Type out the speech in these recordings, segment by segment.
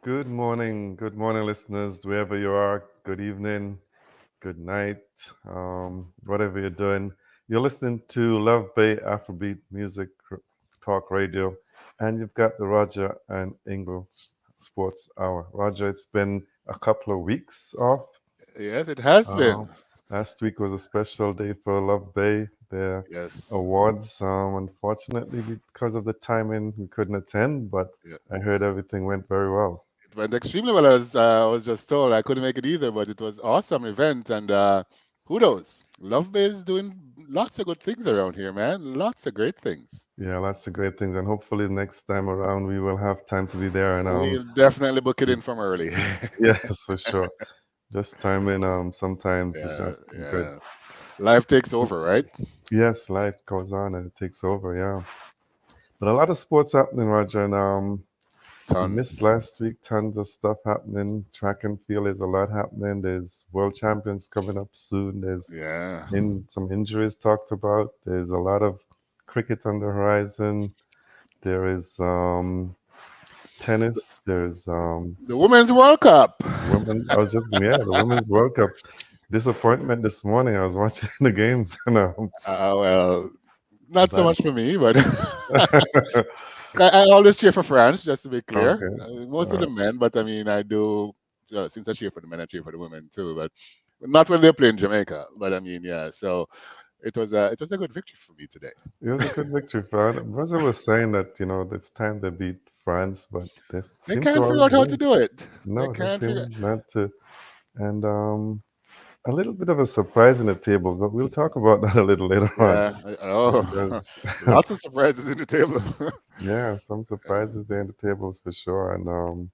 Good morning, listeners, wherever you are. Good evening, good night, whatever you're doing. You're listening to Love Bay Afrobeat Music Talk Radio, and you've got the Roger and Ingle Sports Hour. Roger, it's been a couple of weeks off. Yes, it has Uh, been. Last week was a special day for Love Bay, their Yes, awards. Unfortunately, because of the timing, we couldn't attend, but I yes. heard everything went very well. It went extremely well. I was just told I couldn't make it either, but it was awesome event and kudos. Love Bay is doing lots of good things around here, man. Lots of great things. Yeah, lots of great things, and hopefully next time around we will have time to be there. And We'll definitely book it in from early. yes, for sure. Just timing sometimes is Yeah, just good. yeah. Life takes over, right? Yes, life goes on and it takes over. Yeah, but a lot of sports happening, Roger. And we Tons. missed last week. Tons of stuff happening. Track and field, there's a lot happening. There's world champions coming up soon. There's Yeah. in some injuries talked about. There's a lot of cricket on the horizon. There is tennis. There's The Women's World Cup. women. I was just yeah, the Women's World Cup. Disappointment this morning. I was watching the games and Well, not so that much for me, but I always cheer for France, just to be clear. okay. Most of the men, but I mean, I do. Since I cheer for the men, I cheer for the women too. But not when they're playing Jamaica. But I mean, yeah. So it was a good victory for me today. It was a good victory for Brazil was saying that, it's time they beat France, but they They seem to can't figure always out how to win. do it. They No, they can't figure. seem not to. And a little bit of a surprise in the table, but we'll talk about that a little later on. Yeah. Oh, Because lots of surprises in the table. yeah, some surprises there in the tables for sure. And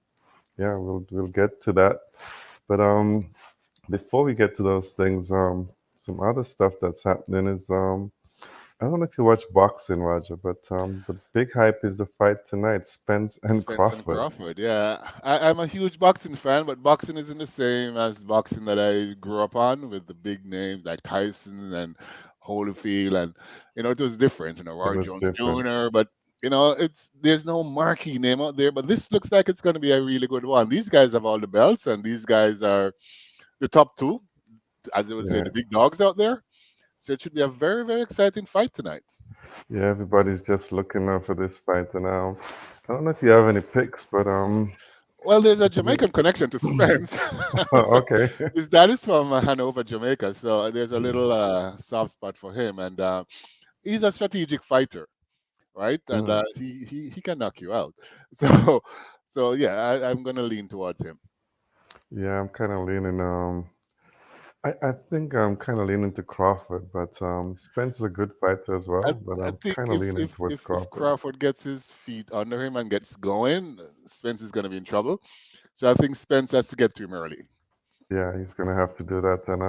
yeah, we'll get to that. But before we get to those things, some other stuff that's happening is I don't know if you watch boxing, Roger, but the big hype is the fight tonight, Spence and Spence and Crawford. Crawford, yeah. I'm a huge boxing fan, but boxing isn't the same as boxing that I grew up on with the big names like Tyson and Holyfield, and it was different. It Roy was Jones different. Jr., but it's there's no marquee name out there. But this looks like it's going to be a really good one. These guys have all the belts, and these guys are the top two, as they would say, Yeah, the big dogs out there. So it should be a very, very exciting fight tonight. yeah. Everybody's just looking out for this fight, and I don't know if you have any picks, but Well, there's a Jamaican connection to Spence. So okay. his dad is from Hanover, Jamaica. So there's a little soft spot for him, and he's a strategic fighter, right? And Mm. he can knock you out. So yeah, I'm gonna lean towards him. Yeah, I'm kind of leaning. I think I'm kind of leaning to Crawford, but Spence is a good fighter as I, well. But I I'm think kind of leaning towards if Crawford. Crawford gets his feet under him and gets going, Spence is gonna be in trouble. So I think Spence has to get to him early. Yeah, he's gonna have to do that, and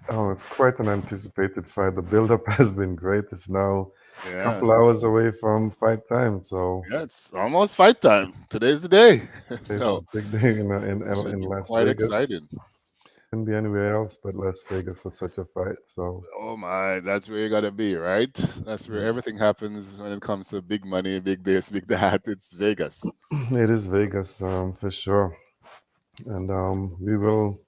oh, it's quite an anticipated fight. The build-up has been great. It's now a Yeah, couple hours away from fight time, so yeah, it's almost fight time. Today's the day. it's a So big day it should in be Las quite Vegas. exciting. Couldn't be anywhere else but Las Vegas for such a fight. So Oh my, that's where you gotta be, right? That's where mm, everything happens when it comes to big money, big this, big that. It's Vegas. it is Vegas for sure, and we will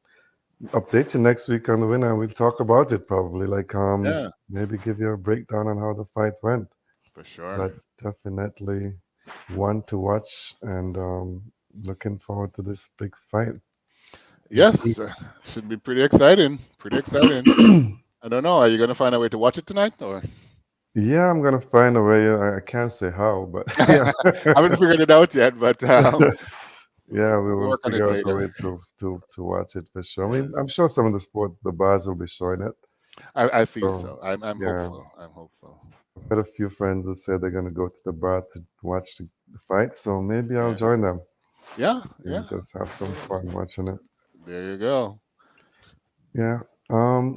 update you next week on the winner. And we'll talk about it probably, like Yeah, maybe give you a breakdown on how the fight went. for sure. But definitely one to watch, and looking forward to this big fight. Let's see. Yes, should be pretty exciting. Pretty exciting. I don't know. Are you gonna find a way to watch it tonight, or Yeah, I'm gonna find a way. I can't say how, but yeah, I haven't figured it out yet? But yeah, we we'll will work on it figure out a way later. to watch it for sure. I Yeah, mean, I'm sure some of the bars will be showing it. I feel So so. I'm yeah, hopeful. I'm hopeful. I've got a few friends who said they're gonna go to the bar to watch the fight. So maybe I'll Yeah, join them yeah, and yeah. just have some fun watching it. There you go. Yeah.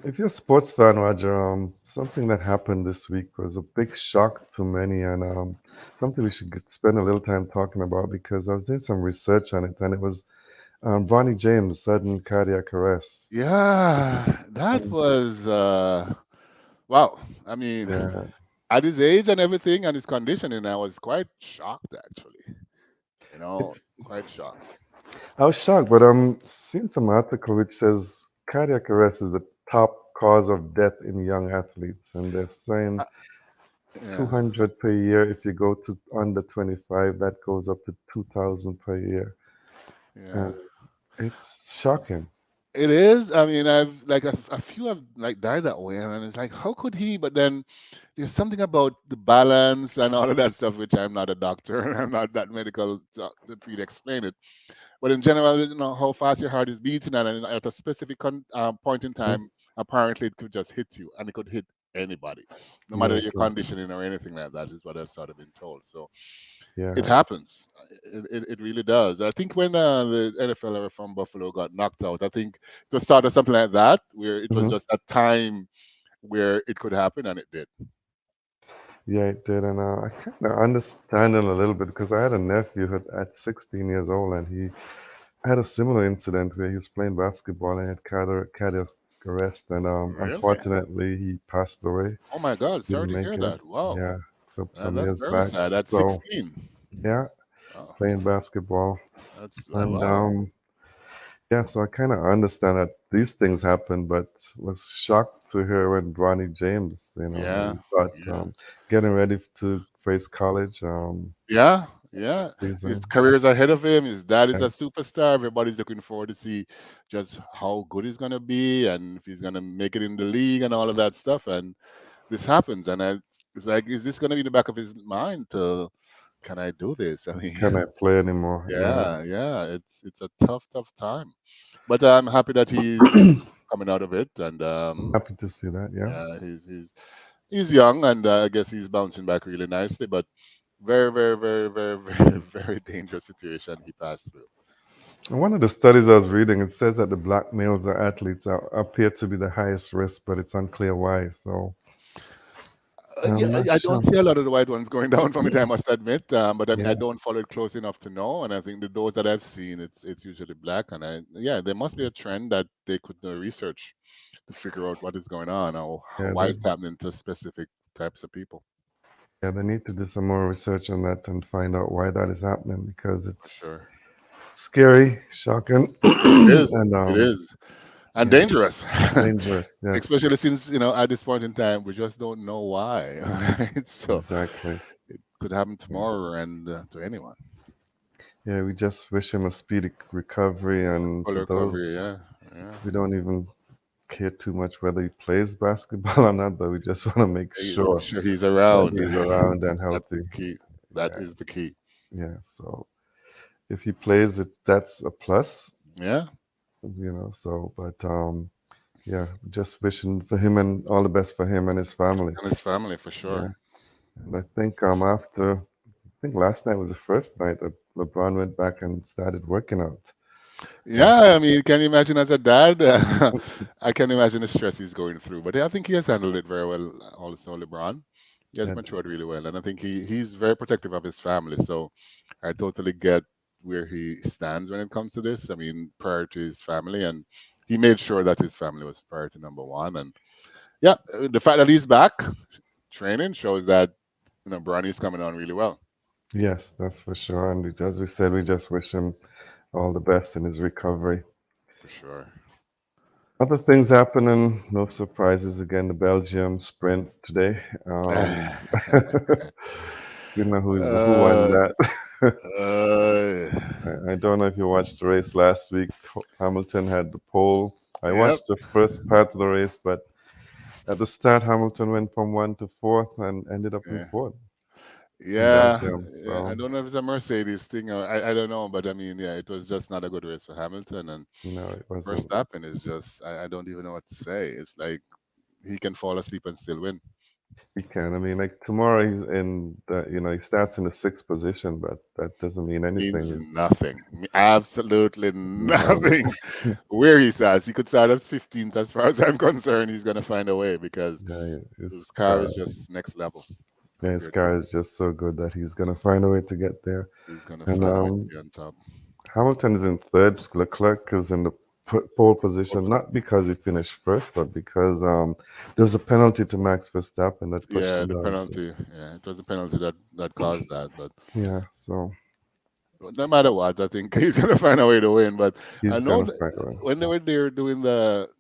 If you're a sports fan, Roger, something that happened this week was a big shock to many, and something we should spend a little time talking about because I was doing some research on it, and it was Bonnie James' sudden cardiac arrest. Yeah, that And, was wow. I mean, yeah, at his age and everything and his conditioning, I was quite shocked actually. You it know, quite shocked. I was shocked, but seen some article which says cardiac arrest is the top cause of death in young athletes, and they're saying Uh, yeah, 200 per year. If you go to under 25, that goes up to 2,000 per year, yeah. and it's shocking. It is. I mean, I've like a few have like died that way, and it's like, how could he? But then there's something about the balance and all of that stuff, which I'm not a doctor and I'm not that medical to really explain it. But in general, how fast your heart is beating, and then at a specific point in Mhm. time, apparently it could just hit you, and it could hit anybody, no Yeah, matter it your can. conditioning or anything like that. Is what I've sort of been told. So it Yeah, happens. It really does. I think when the NFL from Buffalo got knocked out, I think it was sort of something like that, where it was hmm just a time where it could happen, and it did. yeah, it did, and I kind of understand it a little bit because I had a nephew at 16 years old, and he had a similar incident where he was playing basketball and had cardiac arrest, and Really? unfortunately he passed away. Oh my God! Sorry Didn't to make hear it. that. Wow, Yeah, some that's years very back. sad. At So 16. yeah, Oh, playing basketball, that's and wow. yeah, so I kind of understand that these things happen, but was shocked to hear when Ronnie James, Yeah, he thought yeah. getting ready to face college Yeah, yeah. His season. career's ahead of him. His dad is Yeah, a superstar. Everybody's looking forward to see just how good he's gonna be and if he's gonna make it in the league and all of that stuff. And this happens, and it's like, is this gonna be in the back of his mind? To can I do this? I mean, can I play anymore? Yeah, yeah, yeah. It's a tough, tough time. But I'm happy that he's coming out of it, and I'm happy to see that. Yeah. yeah, he's young, and I guess he's bouncing back really nicely. But very, very, very, very, very, very dangerous situation he passed through. And one of the studies I was reading, it says that the black males or athletes appear to be the highest risk, but it's unclear why. So Yeah, I'm not I don't sure. see a lot of the white ones going down from it, I must admit. But I mean, I Yeah, don't follow it close enough to know. And I think those that I've seen, it's usually black. And yeah, there must be a trend that they could do research to figure out what is going on or yeah, why it's happening to specific types of people. yeah. They need to do some more research on that and find out why that is happening because For it's sure, scary, shocking, it is. and It is, and yeah, dangerous. dangerous. Yes, Especially since at this point in time we just don't know why. Right? So exactly. it could happen Yeah. tomorrow and to anyone. Yeah, we just wish him a speedy recovery, and Full for recovery, those yeah, yeah. we don't even care too much whether he plays basketball or not, but we just want to make Make sure sure he's that around. he's around and That's healthy. the key. That Yeah, is the key. yeah. So if he plays, that's a plus, Yeah, So, but yeah, just wishing for him and all the best for him and his family. and his family for Yeah, sure. and I think I think last night was the first night that LeBron went back and started working out Yeah, after. I mean, can you imagine as a dad? I can imagine the stress he's going through, but I think he has handled it very well. Also, LeBron, he has Yeah, matured really well, and I think he's very protective of his family. So I totally get where he stands when it comes to this. I mean, prior to his family, and he made sure that his family was priority number one. And yeah, the fact that he's back training shows that Bronny's coming on really well yes, that's for sure. And as we said, we just wish him all the best in his recovery. for sure. Other things happening, no surprises again. The Belgium sprint today. You know who won uh, that. uh, I don't know if you watched the race last week. Hamilton had the pole. I yep. watched the first part of the race, but at the start, Hamilton went from one to fourth and ended up in Yeah. fourth in Yeah, Belgium. yeah. I So, don't know if it's a Mercedes thing. Or, I don't know, but I mean, yeah, it was just not a good race for Hamilton. And it wasn't. Verstappen is just, I don't even know what to say. It's like he can fall asleep and still win. He can. I mean, like tomorrow he's he starts in the sixth position, but that doesn't mean anything. Means nothing. Absolutely No, nothing. Where he starts, he could start at 15th. As far as I'm concerned, he's gonna find a way because yeah, his his car car, is just next level yeah, his compared to car is just so good that he's gonna find a way to get there. he's gonna And find a way to be on top. Hamilton is in third. Leclerc is in the pole Pole position, position. not because he finished first, but because there was a penalty to Max Verstappen that pushed Yeah, him the down. So, penalty. Yeah, it was the penalty that caused that. But yeah, so No matter what, I think he's gonna find a way to win. But I He's know gonna that find a way. when they were there doing the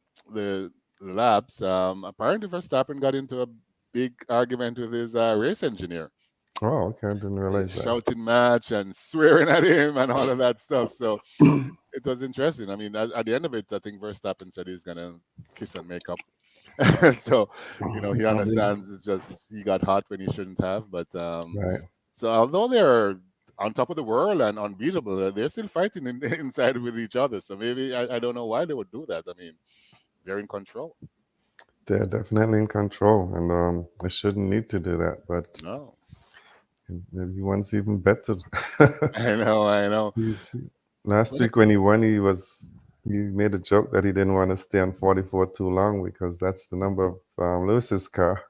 laps, apparently Verstappen got into a big argument with his race engineer, Oh, okay, I didn't realize that. shouting match and swearing at him and all of that stuff. So it was interesting. I mean, at the end of it, I think Verstappen said he's gonna kiss and make up. So he Probably understands. It's just he got hot when he shouldn't have. But right. so although they're on top of the world and unbeatable, they're still fighting inside with each other. So maybe I don't know why they would do that. I mean, they're in control. They're definitely in control, and they shouldn't need to do that. But No, maybe one's even better. I know. He's last But week when he won, he made a joke that he didn't want to stay on 44 too long because that's the number of Lewis's car.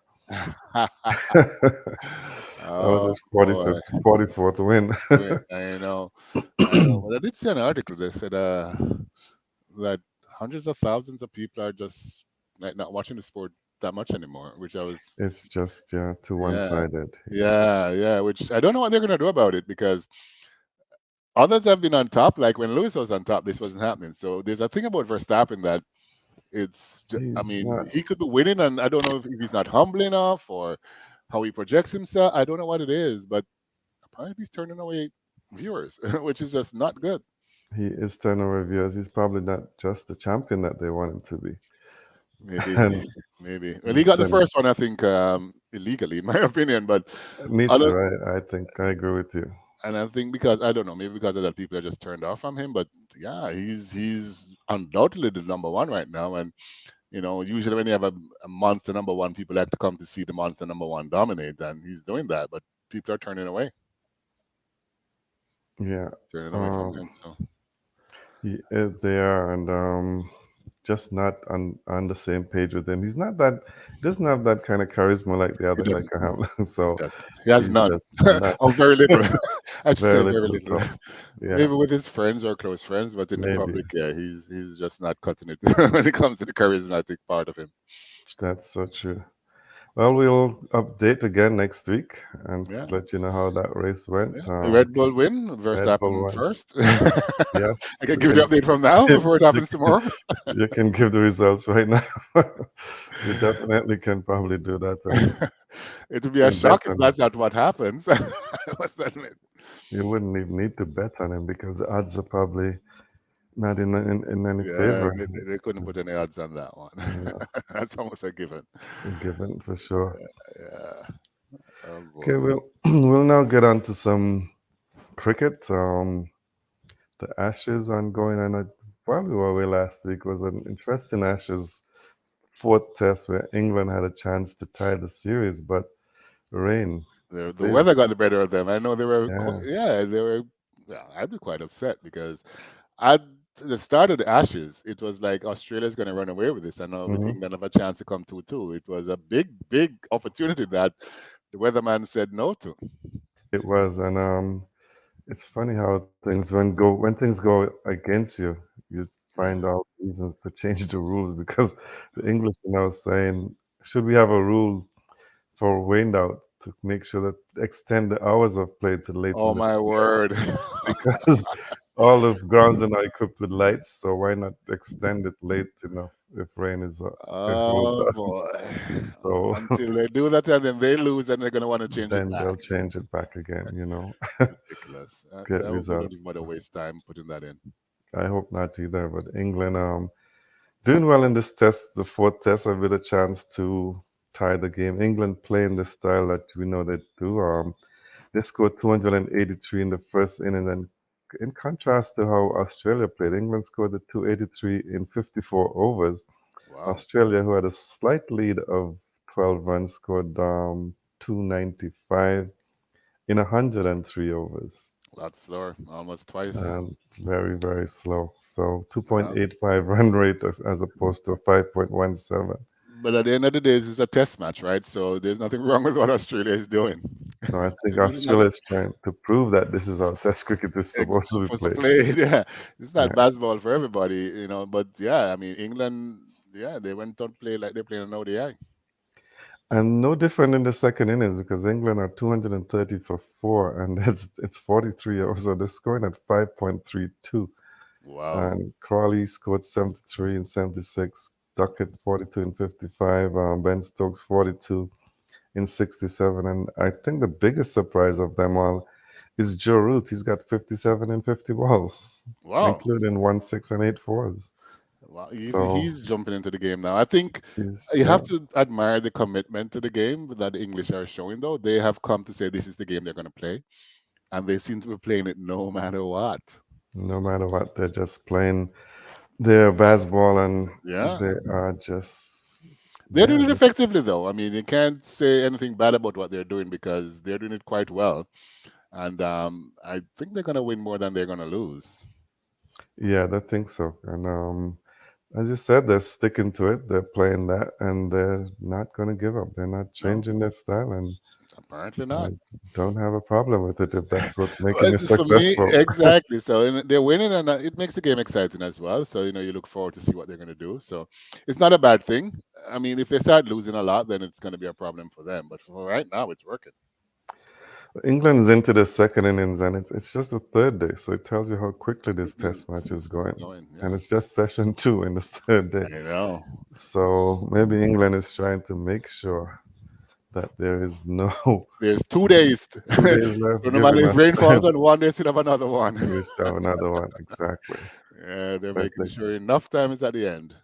That was oh his boy, 44th win. wait, I know. But I did see an article that said that hundreds of thousands of people are just like not watching the sport that much anymore, which I was. It's just too Yeah, one-sided. yeah. Which I don't know what they're gonna do about it because others have been on top. Like when Lewis was on top, this wasn't happening. So there's a thing about Verstappen that I He's mean, not. he could be winning, and I don't know if he's not humble enough or how he projects himself. I don't know what it is, but apparently he's turning away viewers, which is just not good. He is turnover viewers. He's probably not just the champion that they want him to be. Maybe, And maybe. Well, he he's got the turning. first one, I think, illegally, in my opinion. But Me other, too. I think I agree with you. and I think because I don't know, maybe because other people are just turned off from him. But yeah, he's undoubtedly the number one right now. And usually when you have a monster number one, people like to come to see the monster number one dominate, and he's doing that. But people are Yeah. turning away from Um, him. So they are, and just not on the same page with him. He's not that. He doesn't have that kind of charisma like the he other guy doesn't. can have. He So doesn't. He has he's none, just not or very little. I should very say very little. little. So yeah, Maybe with his friends or close friends, but in the maybe public, yeah, he's just not cutting it when it comes to the charismatic part of him. that's so true. Well, we'll update again next week and Yeah, let you know how that race went. yeah. Red Bull win, Red Bull Verstappen won. first. I Yes, can give you the update from now before it you, happens tomorrow. you can give the results right now. You definitely can probably do that It would be a and bet shock if on him. that's not what happens. I must admit. You wouldn't even need to bet on him because the odds are probably not in any Yeah, favor. they couldn't put any odds on that one. Yeah, That's almost a given. given for sure. Yeah. Oh Okay, boy. we'll now get on to some cricket. The Ashes ongoing, and while we were away last week was an interesting Ashes fourth test where England had a chance to tie the series, but rain The saved weather them. got the better of them. I know they were, Yeah, yeah, they were. Yeah, I'd be quite upset because at the start of the Ashes, it was like Australia's going to run away with this. I know with hmm England have a chance to come 2-2. It was a big opportunity that the weatherman said no to. it was, and it's funny how when things go against you, you find Yeah. out reasons to change the rules because the English are now saying, should we have a rule for rained out to make sure that extend the hours of play to late Oh in the my word. because all the grounds are now equipped with lights, so why not extend it late enough if rain is if it was Oh done? boy. So Until they do that and then they lose and they're going to want to change it then back. they'll change it back again. Ridiculous. Get I hope they don't results. even want to waste time putting that in. I hope not either, but England doing well in this test, the fourth test, a bit of chance to tie the game. England playing the style that we know they do. They scored 283 in the first inning, and in contrast to how Australia played, England scored the 283 in 54 overs. Wow. Australia, who had a slight lead of 12 runs, scored 295 in 103 overs. A lot slower, almost twice. And very, very slow. So Wow. 2.85 run rate as opposed to 5.17. But at the end of the day, this is a test match, right? So there's nothing wrong with what Australia is doing. So I think This is not Australia is trying to prove that this is how Test cricket is supposed to be supposed to played. play. Yeah, it's not Yeah. basketball for everybody. But yeah, I mean, England, yeah, they went on play like they're playing an ODI. And no different in the second innings because England are 230 for four, and it's 43 over. So they're scoring at 5.32. Wow. And Crawley scored 73 and 76, Duckett 42 and 55, Ben Stokes 42 in 67. And I think the biggest surprise of them all is Joe Root. He's got 57 and 50 balls, Wow. including one six and eight fours. Wow. So He's jumping into the game now. I think he's, you yeah, have to admire the commitment to the game that the English are showing, though. They have come to say this is the game they're going to play, and they seem to be playing it no matter what. no matter what, they're just playing their basketball and Yeah. they are just, They're yeah, doing it effectively, though. I mean, you can't say anything bad about what they're doing because they're doing it quite well. And I think they're going to win more than they're going to lose. yeah, I think so. And as you said, they're sticking to it. They're playing that, and they're not going to give up. They're not No, changing their style, and apparently I not. don't have a problem with it if that's what's making But it for me, successful. exactly. So they're winning, and it makes the game exciting as well. So you look forward to see what they're going to do. So it's not a bad thing. I mean, if they start losing a lot, then it's going to be a problem for them. But for right now, it's working. England is into the second innings, and it's just the third day, so it tells you how quickly this Quickly test match is it's going. going. And Yeah, it's just session two in this third day. I know. So maybe England is trying to make sure that there is no There's 2 days, 2 days so left, no matter giving if us rain falls time. on one, they still have another one. We still have another one, exactly. Yeah, they're But making sure enough time is at the end.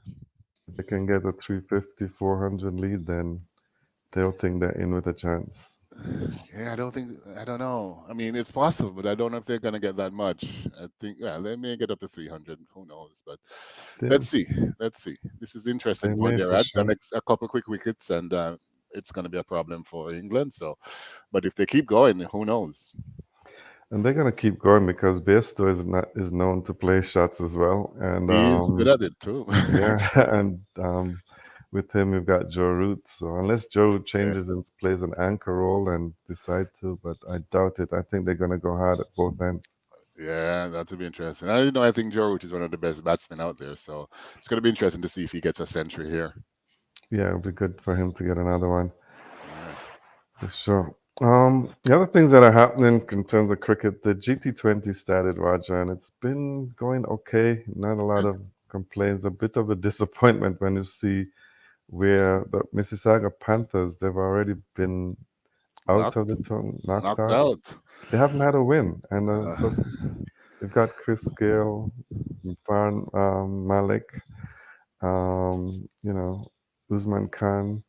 if they can get a 350, 400 lead, then they'll think they're in with a chance. Yeah, I don't know. I mean, it's possible, but I don't know if they're gonna get that much. I think, yeah, they may get up to 300. Who knows? But They, let's see. Let's see. This is the they interesting point may they're for at. The sure. next, a couple quick wickets, and it's gonna be a problem for England. So, but if they keep going, who knows? And they're gonna keep going because Bairstow is known to play shots as well. And He's good at it too. yeah, and with him we've got Joe Root. So unless Joe Root Yeah, changes and plays an anchor role and decide to, but I doubt it. I think they're gonna go hard at both ends. yeah, that would be interesting. I think Joe Root is one of the best batsmen out there. So it's gonna be interesting to see if he gets a century here. Yeah, it'll be good for him to get another one. Yeah. For sure. The other things that are happening in terms of cricket, the GT20 started, Roger, and it's been going okay. Not a lot of complaints. A bit of a disappointment when you see where the Mississauga Panthers, they've already been out of the Knocked, tournament, knocked knocked out. out. They haven't had a win, and Uh, so they've got Chris Gale, Farn Malik, you know, Usman Khan,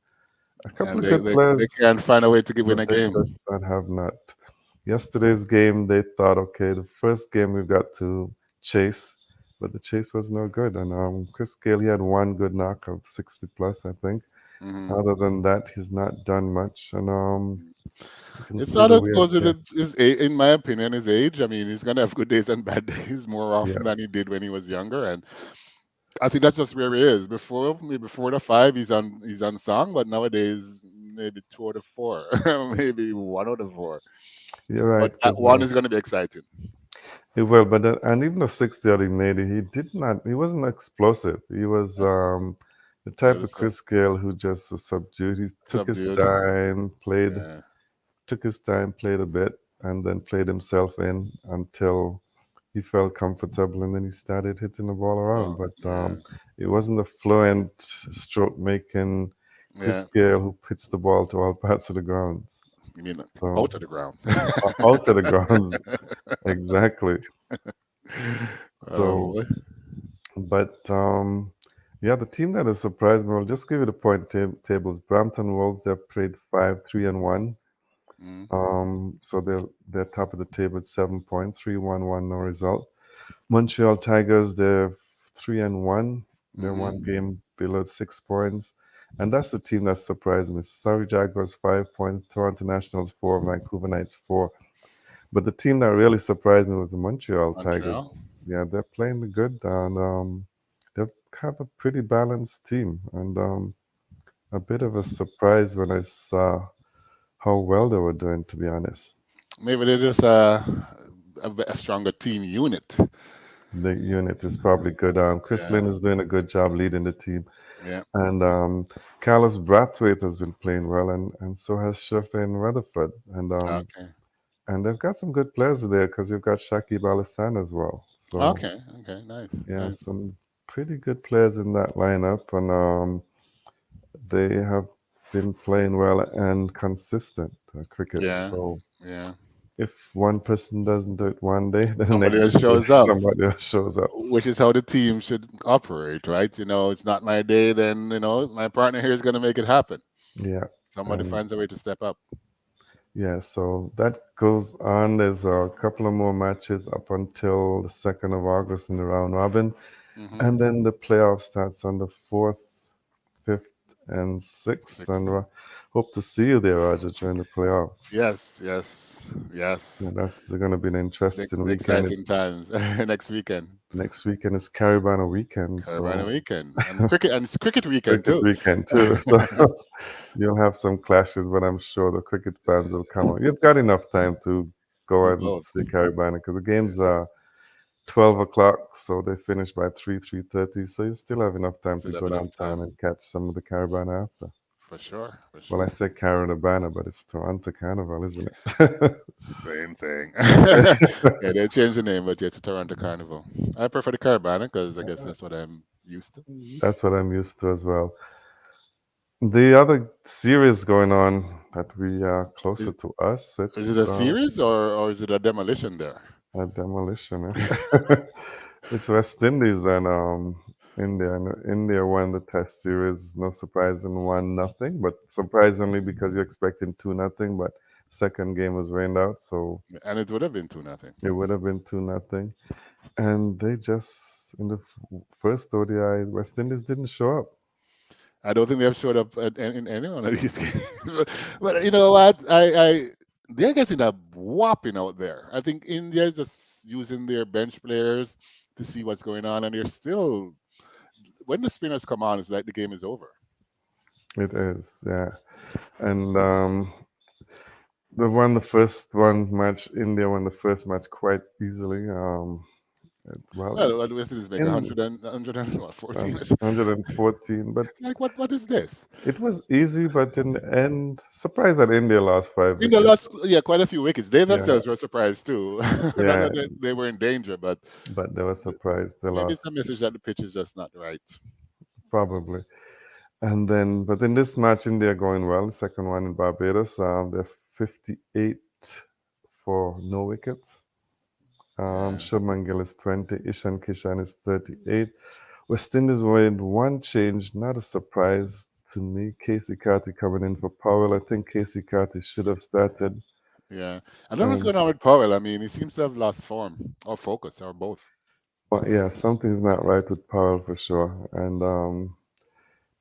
a couple and of they, good they they players, can't find a way to win but a they game. just not have not. Yesterday's game, they thought, okay, the first game we've got to chase, but the chase was no good. And Chris Gale, he had one good knock of 60 plus, I think. Hmm. Other than that, he's not done much. And you can It's see not the as weird goes with thing. in my opinion, his age. I mean, he's gonna have good days and bad days more Yeah, often than he did when he was younger, and I think that's just where he is. Before, maybe 4 to 5, he's on song, but nowadays maybe 2 out of 4, maybe 1 out of 4. you're But right, that because one is gonna be exciting. he will. But and even the 60 that he made, he did not. He wasn't explosive. He was Yeah, the yeah, type of that's so Chris Gale who just was subdued. He took his subdued. time, played Yeah. took his time, played a bit, and then played himself in until he felt comfortable, and then he started hitting the ball around. Oh, But yeah, it wasn't a fluent stroke making Chris yeah. Gale who hits the ball to all parts of the ground. You mean So out of the ground? out of the grounds, exactly. Oh So, boy. but yeah, the team that has surprised me. I'll just give you the point tables. Brampton Wolves, they've played 5-3-1. Mm, So they're top of the table at 7 points, 3-1-1, no result. Montreal Tigers, they're 3-1. They're one mm-hmm. game below 6 points. And that's the team that surprised me. Surrey Jaguars 5 points, Toronto Nationals 4, Vancouver Knights 4. But the team that really surprised me was the Montreal Tigers. Montreal. Yeah, they're playing good and they have a pretty balanced team. And a bit of a surprise when I saw how well they were doing, to be honest. Maybe they're just a stronger team unit. The unit is probably good. Chris Yeah, Lynn is doing a good job leading the team. Yeah. And Carlos Brathwaite has been playing well, and so has Sherfane Rutherford. Okay. And they've got some good players there because you've got Shakib Al Hassan as well. So Okay. Okay. Nice. yeah, Nice. some pretty good players in that lineup, and they have been playing well and consistent cricket. Yeah. So Yeah. if one person doesn't do it one day, then the Somebody next else day shows up, somebody else shows up. which is how the team should operate, right? It's not my day, then my partner here is going to make it happen. Yeah, Somebody and finds a way to step up. yeah, so that goes on. There's a couple of more matches up until the 2nd of August in the round robin, Hmm. and then the playoff starts on the 4th, 5th, and 6th. Six. And hope to see you there, Roger, during the playoff. Yes, yes, yes. Yeah, that's going to be an interesting The weekend. exciting It's times next weekend. next weekend is Caribana weekend, Caribana so weekend and it's cricket weekend cricket too. weekend too. So you'll have some clashes, but I'm sure the cricket fans will come on. You've got enough time to go Do and both. see Caribana because the Yeah, games are 12 o'clock, so they finish by 3:30. So you still have enough time to still have go enough downtown time and catch some of the Caribana after. for sure, for Well, I sure. say Caribana, but it's Toronto Carnival, isn't it? Same thing. Yeah, they changed the name, but yeah, it's a Toronto Carnival. I prefer the Caribana because I guess that's what I'm used to. That's what I'm used to as well. The other series going on that we are closer Is, to us, is it it's a series or is it a demolition there? a demolition. Eh? It's West Indies and India. And India won the Test series, no surprise, and won nothing. But surprisingly, because you're expecting 2-0, but second game was rained out, so And it would have been 2-0. it would have been 2-0. And they just in the first ODI, West Indies didn't show up. I don't think they have showed up in any one of these games. But you know what? They're getting a whopping out there. I think India is just using their bench players to see what's going on, and they're still. When the spinners come on, it's like the game is over. It is, yeah. And they won the first one match. India won the first match quite easily. Well, Well, the West Indies make in 114 or something. 114, but Like what is this? it was easy. But in the end, surprised that India lost five In the wickets. last, yeah, quite a few wickets. They Yeah, themselves were surprised too. Not yeah, that they were in danger, but but they were surprised they maybe it's a lost message that the pitch is just not right. probably. And then, but in this match, India going well. The second one in Barbados, they're 58 for no wickets. Yeah, Shubman Gill is 20. Ishan Kishan is 38. West Indies made one change, not a surprise to me. Casey Carty coming in for Powell. I think Casey Carty should have started. yeah. I don't know what's Um, going on with Powell. I mean, he seems to have lost form or focus or both. but yeah, something's not right with Powell for sure. And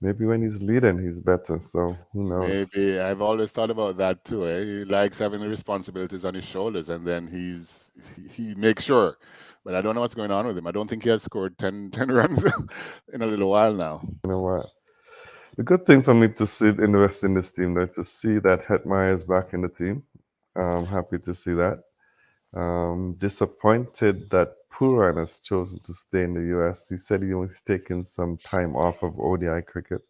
maybe when he's leading, he's better. So who knows? Maybe I've always thought about that too. Eh? He likes having the responsibilities on his shoulders, and then he makes sure. But I don't know what's going on with him. I don't think he has scored 10 runs in a little while now. You know what? The good thing for me to see in the West Indies team, though, to see that Hetmeyer is back in the team. I'm happy to see that. Disappointed that Puran has chosen to stay in the US. He said he was taking some time off of ODI cricket.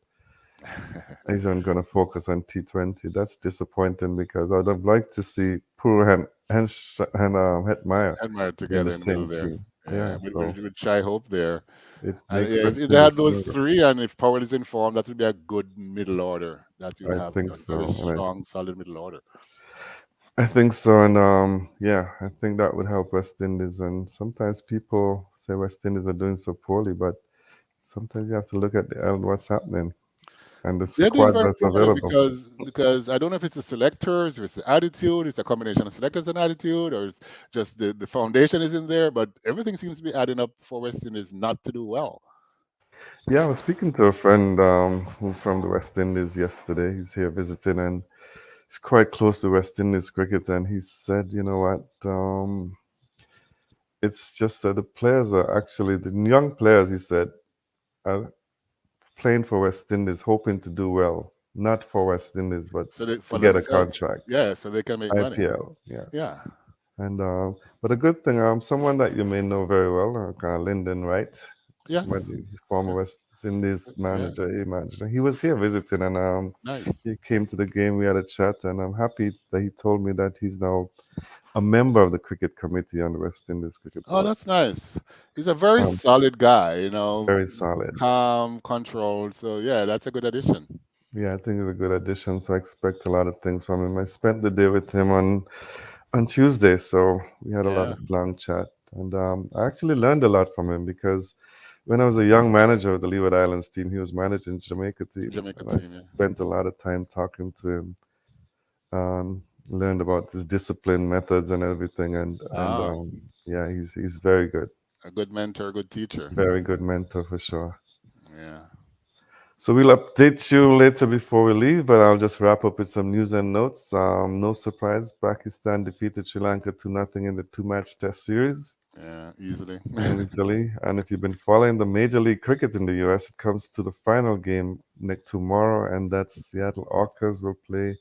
He's not going to focus on T20. That's disappointing because I'd have liked to see Puran and Hetmeyer Admire in the together in the middle same there. team. Yeah, Yeah, so with Shy Hope there. it And makes yeah, if West they had Indies those smoother. three, and if Powell is in form, that would be a good middle order that you'd I have. think A very so. And strong, solid middle order. I think so. And yeah, I think that would help West Indies. And sometimes people say West Indies are doing so poorly, but sometimes you have to look at what's happening and the They're doing squad very that's poorly available. because I don't know if it's the selectors, if it's the attitude, it's a combination of selectors and attitude, or it's just the foundation is in there. But everything seems to be adding up for West Indies not to do well. Yeah, I was speaking to a friend who from the West Indies yesterday. He's here visiting and he's quite close to West Indies cricket. And he said, you know what? It's just that the players are actually, the young players, he said, are playing for West Indies, hoping to do well. Not for West Indies, but So they to for get a themselves, contract. yeah, so they can make money. IPL, yeah. Yeah, And but a good thing, someone that you may know very well, Lyndon Wright, yes, he's former yeah. West Indies Yeah, manager, A manager. He was here visiting, and nice. he came to the game. We had a chat, and I'm happy that he told me that he's now a member of the cricket committee on the West Indies cricket Oh, board. that's nice. He's a very Um, solid guy, you know, very solid. calm, controlled. So yeah, that's a good addition. Yeah, I think he's a good addition. So I expect a lot of things from him. I spent the day with him on Tuesday, so we had a lot Yeah, of long chat, and I actually learned a lot from him because when I was a young manager of the Leeward Islands team, he was managing Jamaica team, Jamaica and I team. Yeah. spent a lot of time talking to him. Learned about his discipline methods and everything, and Ah, yeah, he's very good, a good mentor, a good teacher. very good mentor for sure. Yeah. So we'll update you later before we leave, but I'll just wrap up with some news and notes. No surprise, Pakistan defeated Sri Lanka 2-0 in the two-match test series Yeah, easily. easily. And if you've been following the Major League Cricket in the US, it comes to the final game next tomorrow, and that's Seattle Orcas will play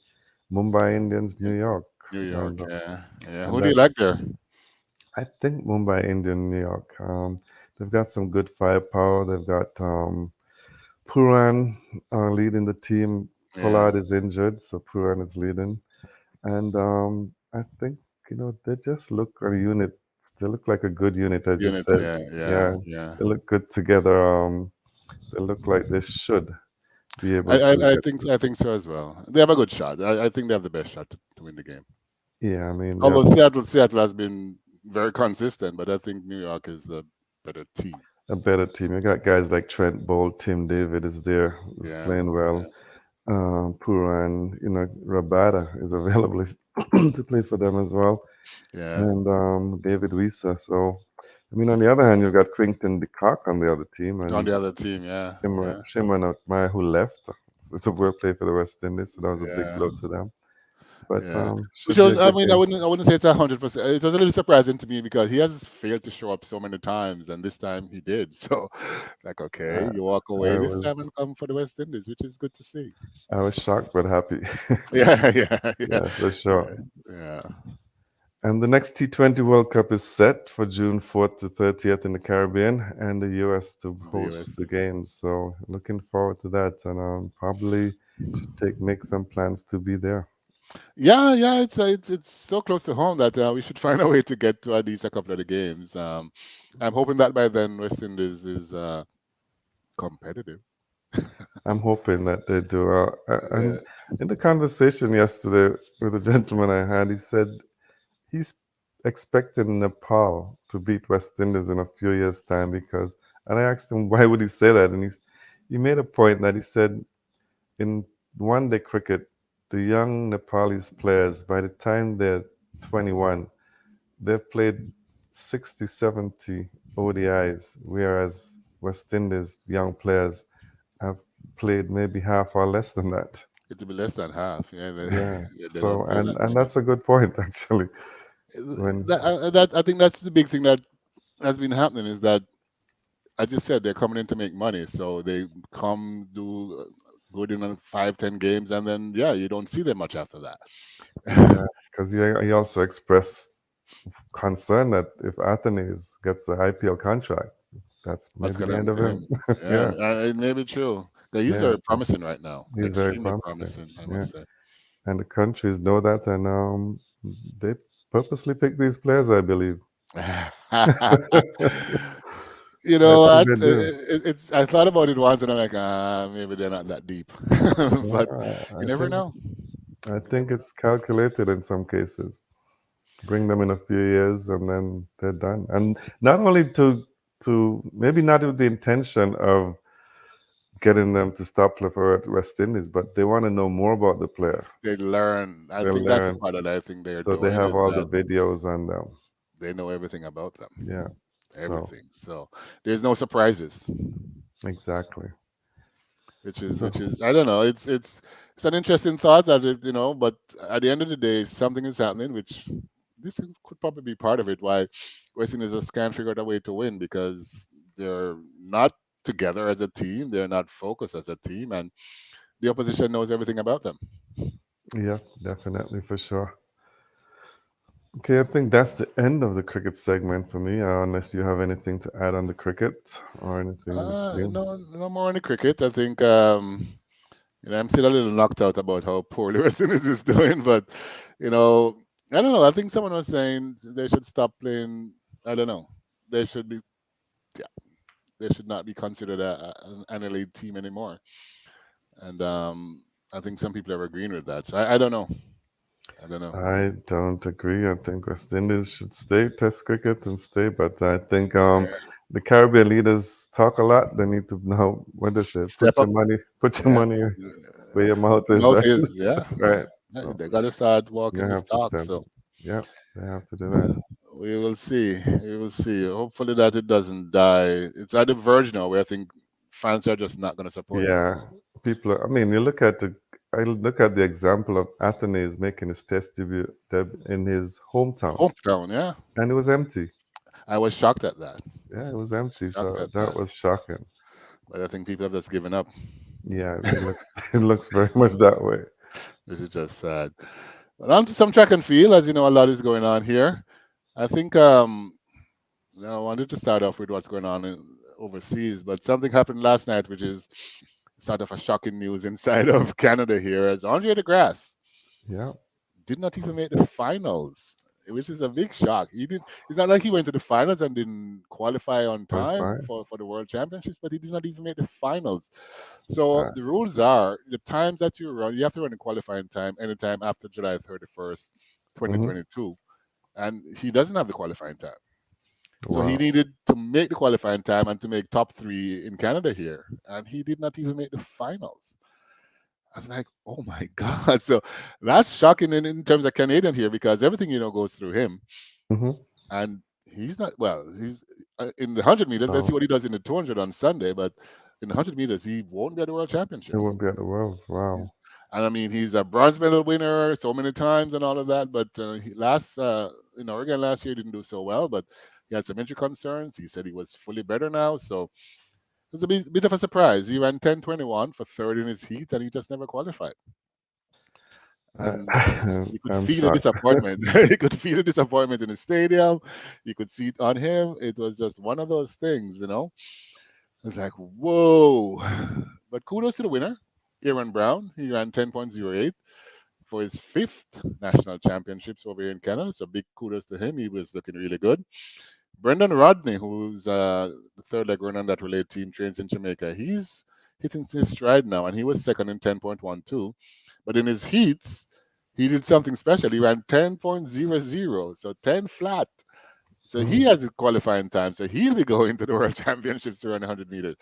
Mumbai Indians, New In York. New York. And, Yeah, yeah. and Who do you that's, like there? I think, Mumbai Indian, New York. They've got some good firepower. They've got Puran leading the team. Yeah, Pollard is injured, so Puran is leading. And I think, they just look a unit. They look like a good unit, as you unit. said. Yeah, yeah, Yeah, yeah. they look good together. They look like they should be I, able I, to I get. think I think so as well. They have a good shot. I think they have the best shot to win the game. Yeah, I mean, they Although have Seattle has been very consistent, but I think New York is the better team. a better team. You got guys like Trent Bolt, Tim David is there, who's Yeah, playing well. yeah, Puran, Rabada is available to play for them as well, yeah. and David Wisa. So, I mean, on the other hand, you've got Quinton de Kock on the other team, On and the other team, yeah, yeah, Shimron Maya, who left. So we'll play for the West Indies, so that was a big yeah, blow to them. But yeah. Which should be a was, I good mean, game. I wouldn't say it's 100%. It was a little surprising to me because he has failed to show up so many times, and this time he did. So, it's like, okay, Uh, you walk away I this was time and come for the West Indies, which is good to see. I was shocked but happy. Yeah, yeah, yeah, Yeah, for sure. yeah, yeah. And the next T20 World Cup is set for June 4th to 30th in the Caribbean and the US to The US. host the games. So looking forward to that, and probably should make some plans to be there. Yeah, yeah, it's so close to home that we should find a way to get to at least a couple of the games. I'm hoping that by then West Indies is competitive. I'm hoping that they do. And Yeah, in the conversation yesterday with a gentleman I had, he said he's expecting Nepal to beat West Indies in a few years' time and I asked him why would he say that, and he made a point that he said in one-day cricket, the young Nepalese players, by the time they're 21, they've played 60, 70 ODIs, whereas West Indies young players have played maybe half or less than that. it will be less than half. Yeah, Yeah. they don't So play and that and many. that's a good point actually. When I think that's the big thing that has been happening is that, as you said, they're coming in to make money, so they come do good in 5, 10 games, and then yeah, you don't see them much after that. yeah, because he also expressed concern that if Athens gets the IPL contract, that's What's maybe gonna the end happen of to him. him? Yeah, Yeah, it may be true. Yeah, he's yeah. very So promising right now. he's very Extremely promising. promising, I Yeah, must say. and the countries know that, and they purposely pick these players, I believe. You I know think what? they do. It's. I thought about it once, and I'm like, maybe they're not that deep. But Yeah, you never know. I You think never it's calculated in some cases. Bring them in a few years, and then they're done. And not only to maybe not with the intention of getting them to stop play for West Indies, but they want to know more about the player. They learn. I They think that's the learn, part that I think they're so they doing have is all the that videos on them. they know everything about them, Yeah. So everything. So there's no surprises, exactly. which So is I don't know. It's an interesting thought that but at the end of the day, something is happening, which this could probably be part of it. Why West Indies just can't figure out a way to win because they're not together as a team. They're not focused as a team, and the opposition knows everything about them. yeah, definitely for sure. Okay, I think that's the end of the cricket segment for me, unless you have anything to add on the cricket or anything you've seen. No, no more on the cricket. I think I'm still a little knocked out about how poorly West Indies is doing, but you know, I don't know. I think someone was saying they should stop playing. I don't know. They should be. Yeah, they should not be considered an elite team anymore. And I think some people are agreeing with that. So I don't know. I don't know. I don't agree. I think West Indies should stay Test cricket and stay, but I think Yeah. the Caribbean leaders talk a lot. They need to know what they say. Step up. Put your Yeah. money where your mouth is. Mouth Right? is, yeah. Right. Yeah, So they got to start you walking this have to talk. step So up. Yep, they have to do that. we will see. We will see. Hopefully that it doesn't die. It's at the verge now where I think fans are just not going to support it Yeah, anymore. people. I mean, I look at the example of Athens making his test debut in his hometown, Hometown, yeah. and it was empty. I was shocked at that. Yeah, it was empty. Shocked So at that that. was shocking. But I think people have just given up. Yeah, it looks it looks very much that way. This is just sad. But on to some track and field, as you know, a lot is going on here. I think I wanted to start off with what's going on overseas, but something happened last night, which is sort of a shocking news inside of Canada here, as Andre DeGrasse Yeah, did not even make the finals, which is a big shock. He did. It's not like he went to the finals and didn't qualify on time qualified. for the World Championships, but he did not even make the finals. So Uh, the rules are the times that you run, you have to run the qualifying time anytime after July 31st, hmm 2022, and he doesn't have the qualifying time. So he Wow. needed to make the qualifying time and to make top three in Canada here, and he did not even make the finals. I was like, oh my God. So that's shocking in terms of Canadian here because everything, goes through him. hmm And he's not, well, he's in the 100 meters. Let's see So what he does in the 200 on Sunday. But in the 100 meters, he won't be at the World it Championships. won't be at the Worlds. He's, Wow. and I mean, he's a bronze medal winner so many times and all of that. But in Oregon last year, he didn't do so well. But he had some injury concerns. He said he was fully better now. So it was a bit of a surprise. He ran 10:21 for third in his heat, and he just never qualified. I, And you could I'm feel the shocked. disappointment. You could feel the disappointment in the stadium. You could see it on him. It was just one of those things. It's like, whoa. But kudos to the winner, Aaron Brown. He ran 10.08 for his fifth national championships over here in Canada. So big kudos to him. He was looking really good. Brendan Rodney, who's the third leg runner on that relay team, trains in Jamaica. He's hitting his stride now, and he was second in 10.12. But in his heats, he did something special. He ran 10.00, so 10 flat. So he Mm, has a qualifying time. So he'll be going to the World Championships to run 100 meters.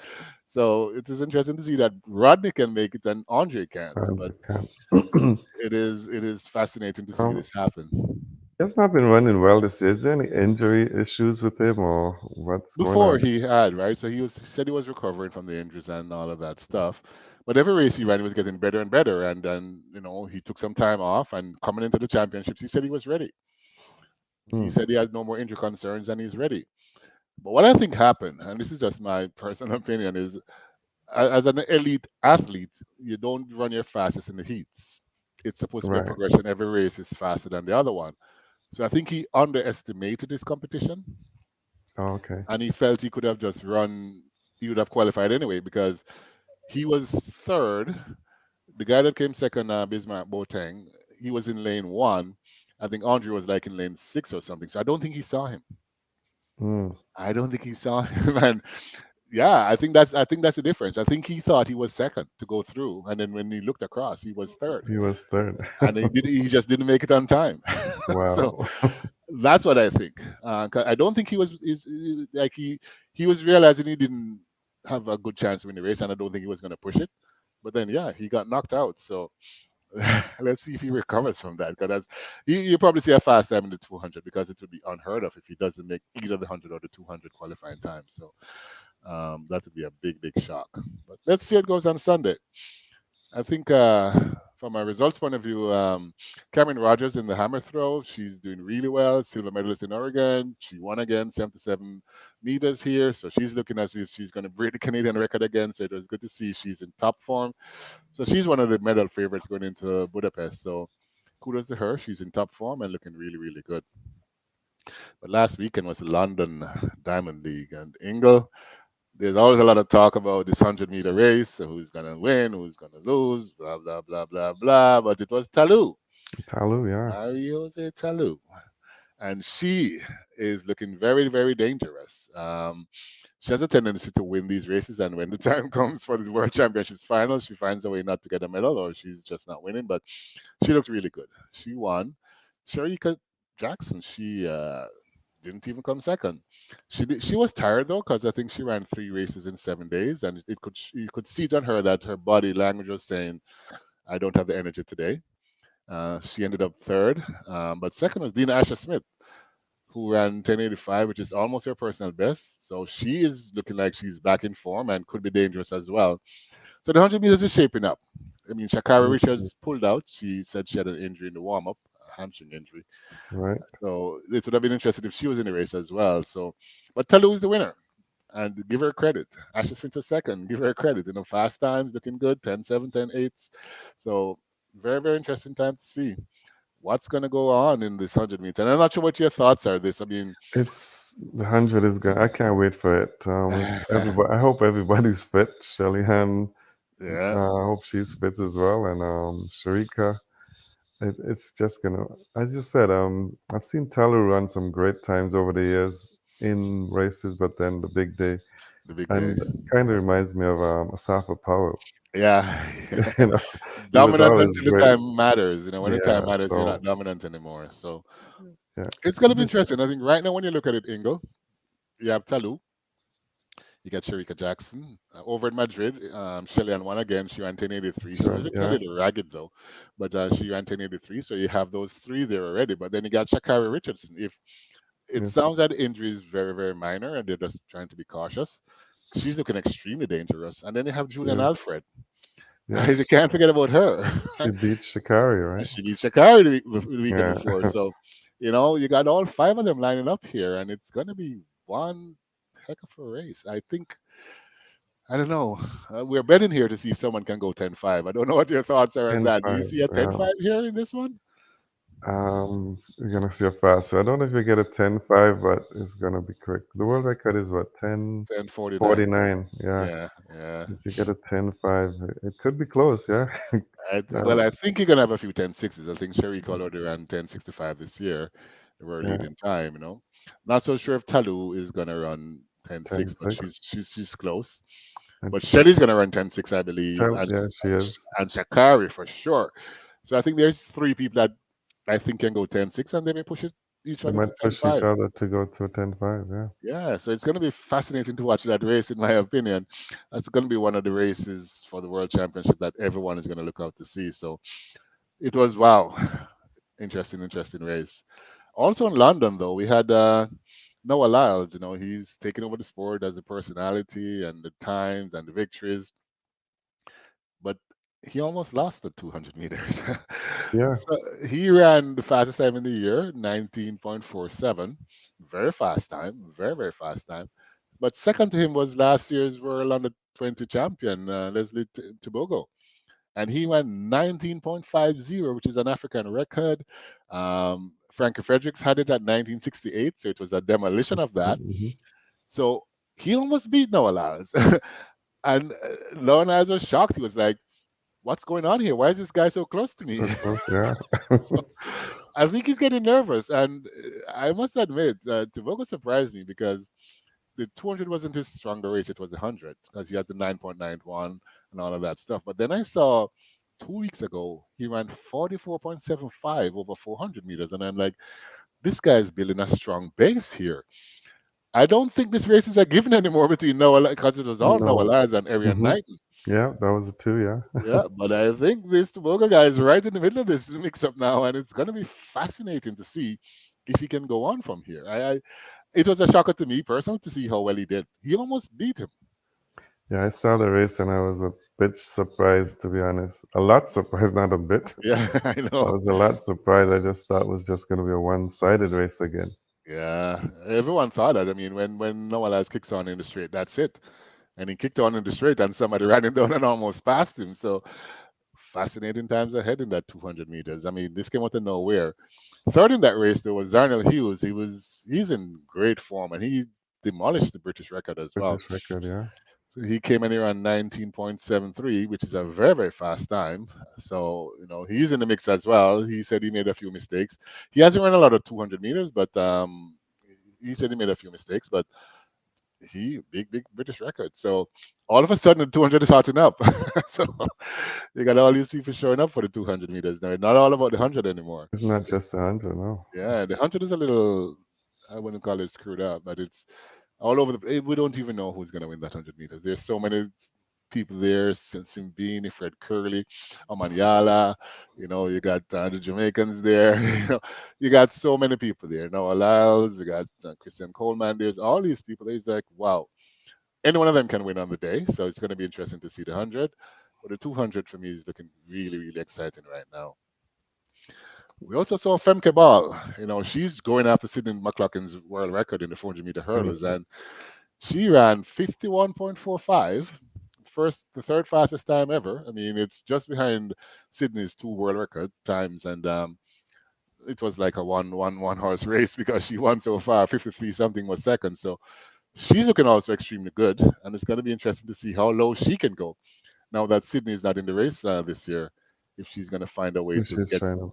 So it is interesting to see that Rodney can make it and Andre can't. But I can't. it is fascinating to see um, this happen. he has not been running well this year. Is there any injury issues with him or what's going Before on? he had, right? So he said he was recovering from the injuries and all of that stuff. But every race he ran, he was getting better and better. And then, he took some time off and coming into the championships, he said he was ready. He Mm, said he has no more injury concerns and he's ready. But what I think happened, and this is just my personal opinion, is as an elite athlete, you don't run your fastest in the heats. It's supposed to be a right. progression. Every race is faster than the other one. So I think he underestimated this competition Oh, okay. and he felt he could have just run, he would have qualified anyway because he was third. The guy that came second, Bismarck Boateng, he was in lane one. I think Andre was like in lane six or something. So I don't think he saw him. Mm, I don't think he saw him. And yeah, I think that's the difference. I think he thought he was second to go through, and then when he looked across, he was third, he was third. and he just didn't make it on time. So Wow. that's what I think. 'Cause I don't think he was like he was realizing he didn't have a good chance to win the race, and I don't think he was going to push it. But then yeah, he got knocked out. So let's see if he recovers from that. Because you probably see a fast time in the 200 because it would be unheard of if he doesn't make either the 100 or the 200 qualifying time. So that would be a big, big shock. But let's see how it goes on Sunday. I think from a results point of view, Cameron Rogers in the hammer throw, she's doing really well. Silver medalist in Oregon. She won again, 77 meters here. So she's looking as if she's going to break the Canadian record again. So it was good to see she's in top form. So she's one of the medal favorites going into Budapest. So kudos to her. She's in top form and looking really, really good. But last weekend was the London Diamond League, and Ingle, there's always a lot of talk about this 100-meter race, so who's going to win, who's going to lose, blah, blah, blah, blah, blah. But it was Talou, Talu, yeah. Mariose Talou. And she is looking very, very dangerous. She has a tendency to win these races, and when the time comes for the World Championships finals, she finds a way not to get a medal, or she's just not winning. But she looked really good. She won. Sharika Jackson, she didn't even come second. She was tired though, because I think she ran 3 races in 7 days, and you could see it on her that her body language was saying, "I don't have the energy today." She ended up third, but second was Dina Asher Smith, who ran 10:85, which is almost her personal best. So she is looking like she's back in form and could be dangerous as well. So the 100 meters is shaping up. I mean, Shakara Mhm. Richards pulled out. She said she had an injury in the warm up, a hamstring injury. Right. So it would have been interesting if she was in the race as well. So, but Talu is the winner, and give her credit. Ashley Smith was second. Give her credit. Fast times looking good, 10:7, 10:8. So very, very interesting time to see what's going to go on in this 100 meters. And I'm not sure what your thoughts are. This, I mean, It's the 100 is going. I can't wait for it. Everybody, I hope everybody's fit. Shelly Han, yeah, I hope she's fit as well, and Sharika. It's just gonna. As you said, I've seen Talu run some great times over the years in races, but then the big day, the big day. and kind of reminds me of Asafa Powell. Yeah. You know, he was Dominant always until the great. time matters. When the time Yeah. matters, you're not So dominant anymore. So yeah, it's going to be just interesting. I think right now, when you look at it, Ingle, you have Talu, you got Sharika Jackson. Over in Madrid, Shelley won again. She ran 10:83. that's She right. looked a Yeah. little ragged though, but she ran 10:83. So you have those three there already. But then you got Shakari Richardson. If it Yes. sounds that the injury is very, very minor and they're just trying to be cautious, she's looking extremely dangerous. And then you have She Julian is. Alfred. Right? You Yes. can't forget about her. She beat Shikari, right? She beat Shakari the weekend Yeah. before. So, you got all five of them lining up here, and it's going to be one heck of a race. I don't know. We're betting here to see if someone can go 10-5. I don't know what your thoughts are on ten that. Do you five. see a ten Yeah. five here in this one? We're gonna see a fast. So I don't know if we get a 10-5, but it's gonna be quick. The world record is what, 10:49. 10:49. Yeah. Yeah, yeah. If you get a 10-5, it could be close. Yeah. Well, uh, I think you're gonna have a few 10:6s. I think Sherry already ran 10:65 this year. They were yeah. leading time. Not so sure if Talu is gonna run 10:6, but 10-6. she's close. And But Shelly's gonna run 10:6, I believe, and yeah, she is. and Shakari for sure. So I think there's three people that I think can go 10:6, and they may push it each They other to might ten push each five. other to go to a 10-5. Yeah. Yeah, so it's going to be fascinating to watch that race, in my opinion. That's going to be one of the races for the World Championship that everyone is going to look out to see. So it was, wow, interesting, interesting race. Also in London, though, we had Noah Lyles. He's taken over the sport as a personality and the times and the victories, but he almost lost the 200 meters. Yeah. So he ran the fastest time in the year, 19.47. Very fast time, very, very fast time. But second to him was last year's World Under 20 champion, Leslie Tebogo. And he went 19.50, which is an African record. Frankie Fredericks had it at 1968, so it was a demolition of that. Mhm. So he almost beat Noah Lyles. And Noah Lyles was shocked. He was like, what's going on here? Why is this guy so close to me? So close. Yeah. So I think he's getting nervous. And I must admit, Tavogo surprised me because the 200 wasn't his stronger race. It was the 100 because he had the 9.91 and all of that stuff. But then I saw 2 weeks ago, he ran 44.75 over 400 meters. And I'm like, this guy's building a strong base here. I don't think this race is a given anymore between Noah, because it was all Noah No. Lyles and Arian Hmm. Knight. Yeah, that was a two. Yeah. Yeah, but I think this Toboga guy is right in the middle of this mix up now, and it's going to be fascinating to see if he can go on from here. It was a shocker to me personally to see how well he did. He almost beat him. Yeah, I saw the race and I was a bit surprised, to be honest. A lot surprised, not a bit. Yeah, I I know. was a lot surprised. I just thought it was just going to be a one-sided race again. Yeah, everyone thought that. I mean, when Noah Lyles kicks on in the straight, that's it. And he kicked on in the straight, and somebody ran him down and almost passed him. So fascinating times ahead in that 200 meters. I mean, this came out of nowhere. Third in that race, there was Darnell Hughes. He's in great form, and he demolished the British record as well. British record, yeah. So he came in around 19.73, which is a very, very fast time. So, he's in the mix as well. He said he made a few mistakes. He hasn't run a lot of 200 meters, but he said he made a few mistakes, but big British record. So all of a sudden, the 200 is hotting up. So you got all these people showing up for the 200 meters now. Not all about the 100 anymore. It's not just 100, no. Yeah, the 100 is a little, I wouldn't call it screwed up, but it's all over the. We don't even know who's going to win that 100 meters. There's so many people there: Simbini, Fred Curley, Amaniala. You got the Jamaicans there. You got so many people there. Noah Lyles. You got Christian Coleman. There's all these people. It's like, wow, any one of them can win on the day. So it's going to be interesting to see the 100. But the 200 for me is looking really, really exciting right now. We also saw Femke Ball. She's going after Sydney McLaughlin's world record in the 400-meter hurdles, and she ran 51.45, the third fastest time ever. I mean, it's just behind Sydney's two world record times, and it was like a one horse race because she won so far. 53 something was second, so she's looking also extremely good, and it's going to be interesting to see how low she can go now that Sydney is not in the race this year. If she's going to find a way If to she's get, trying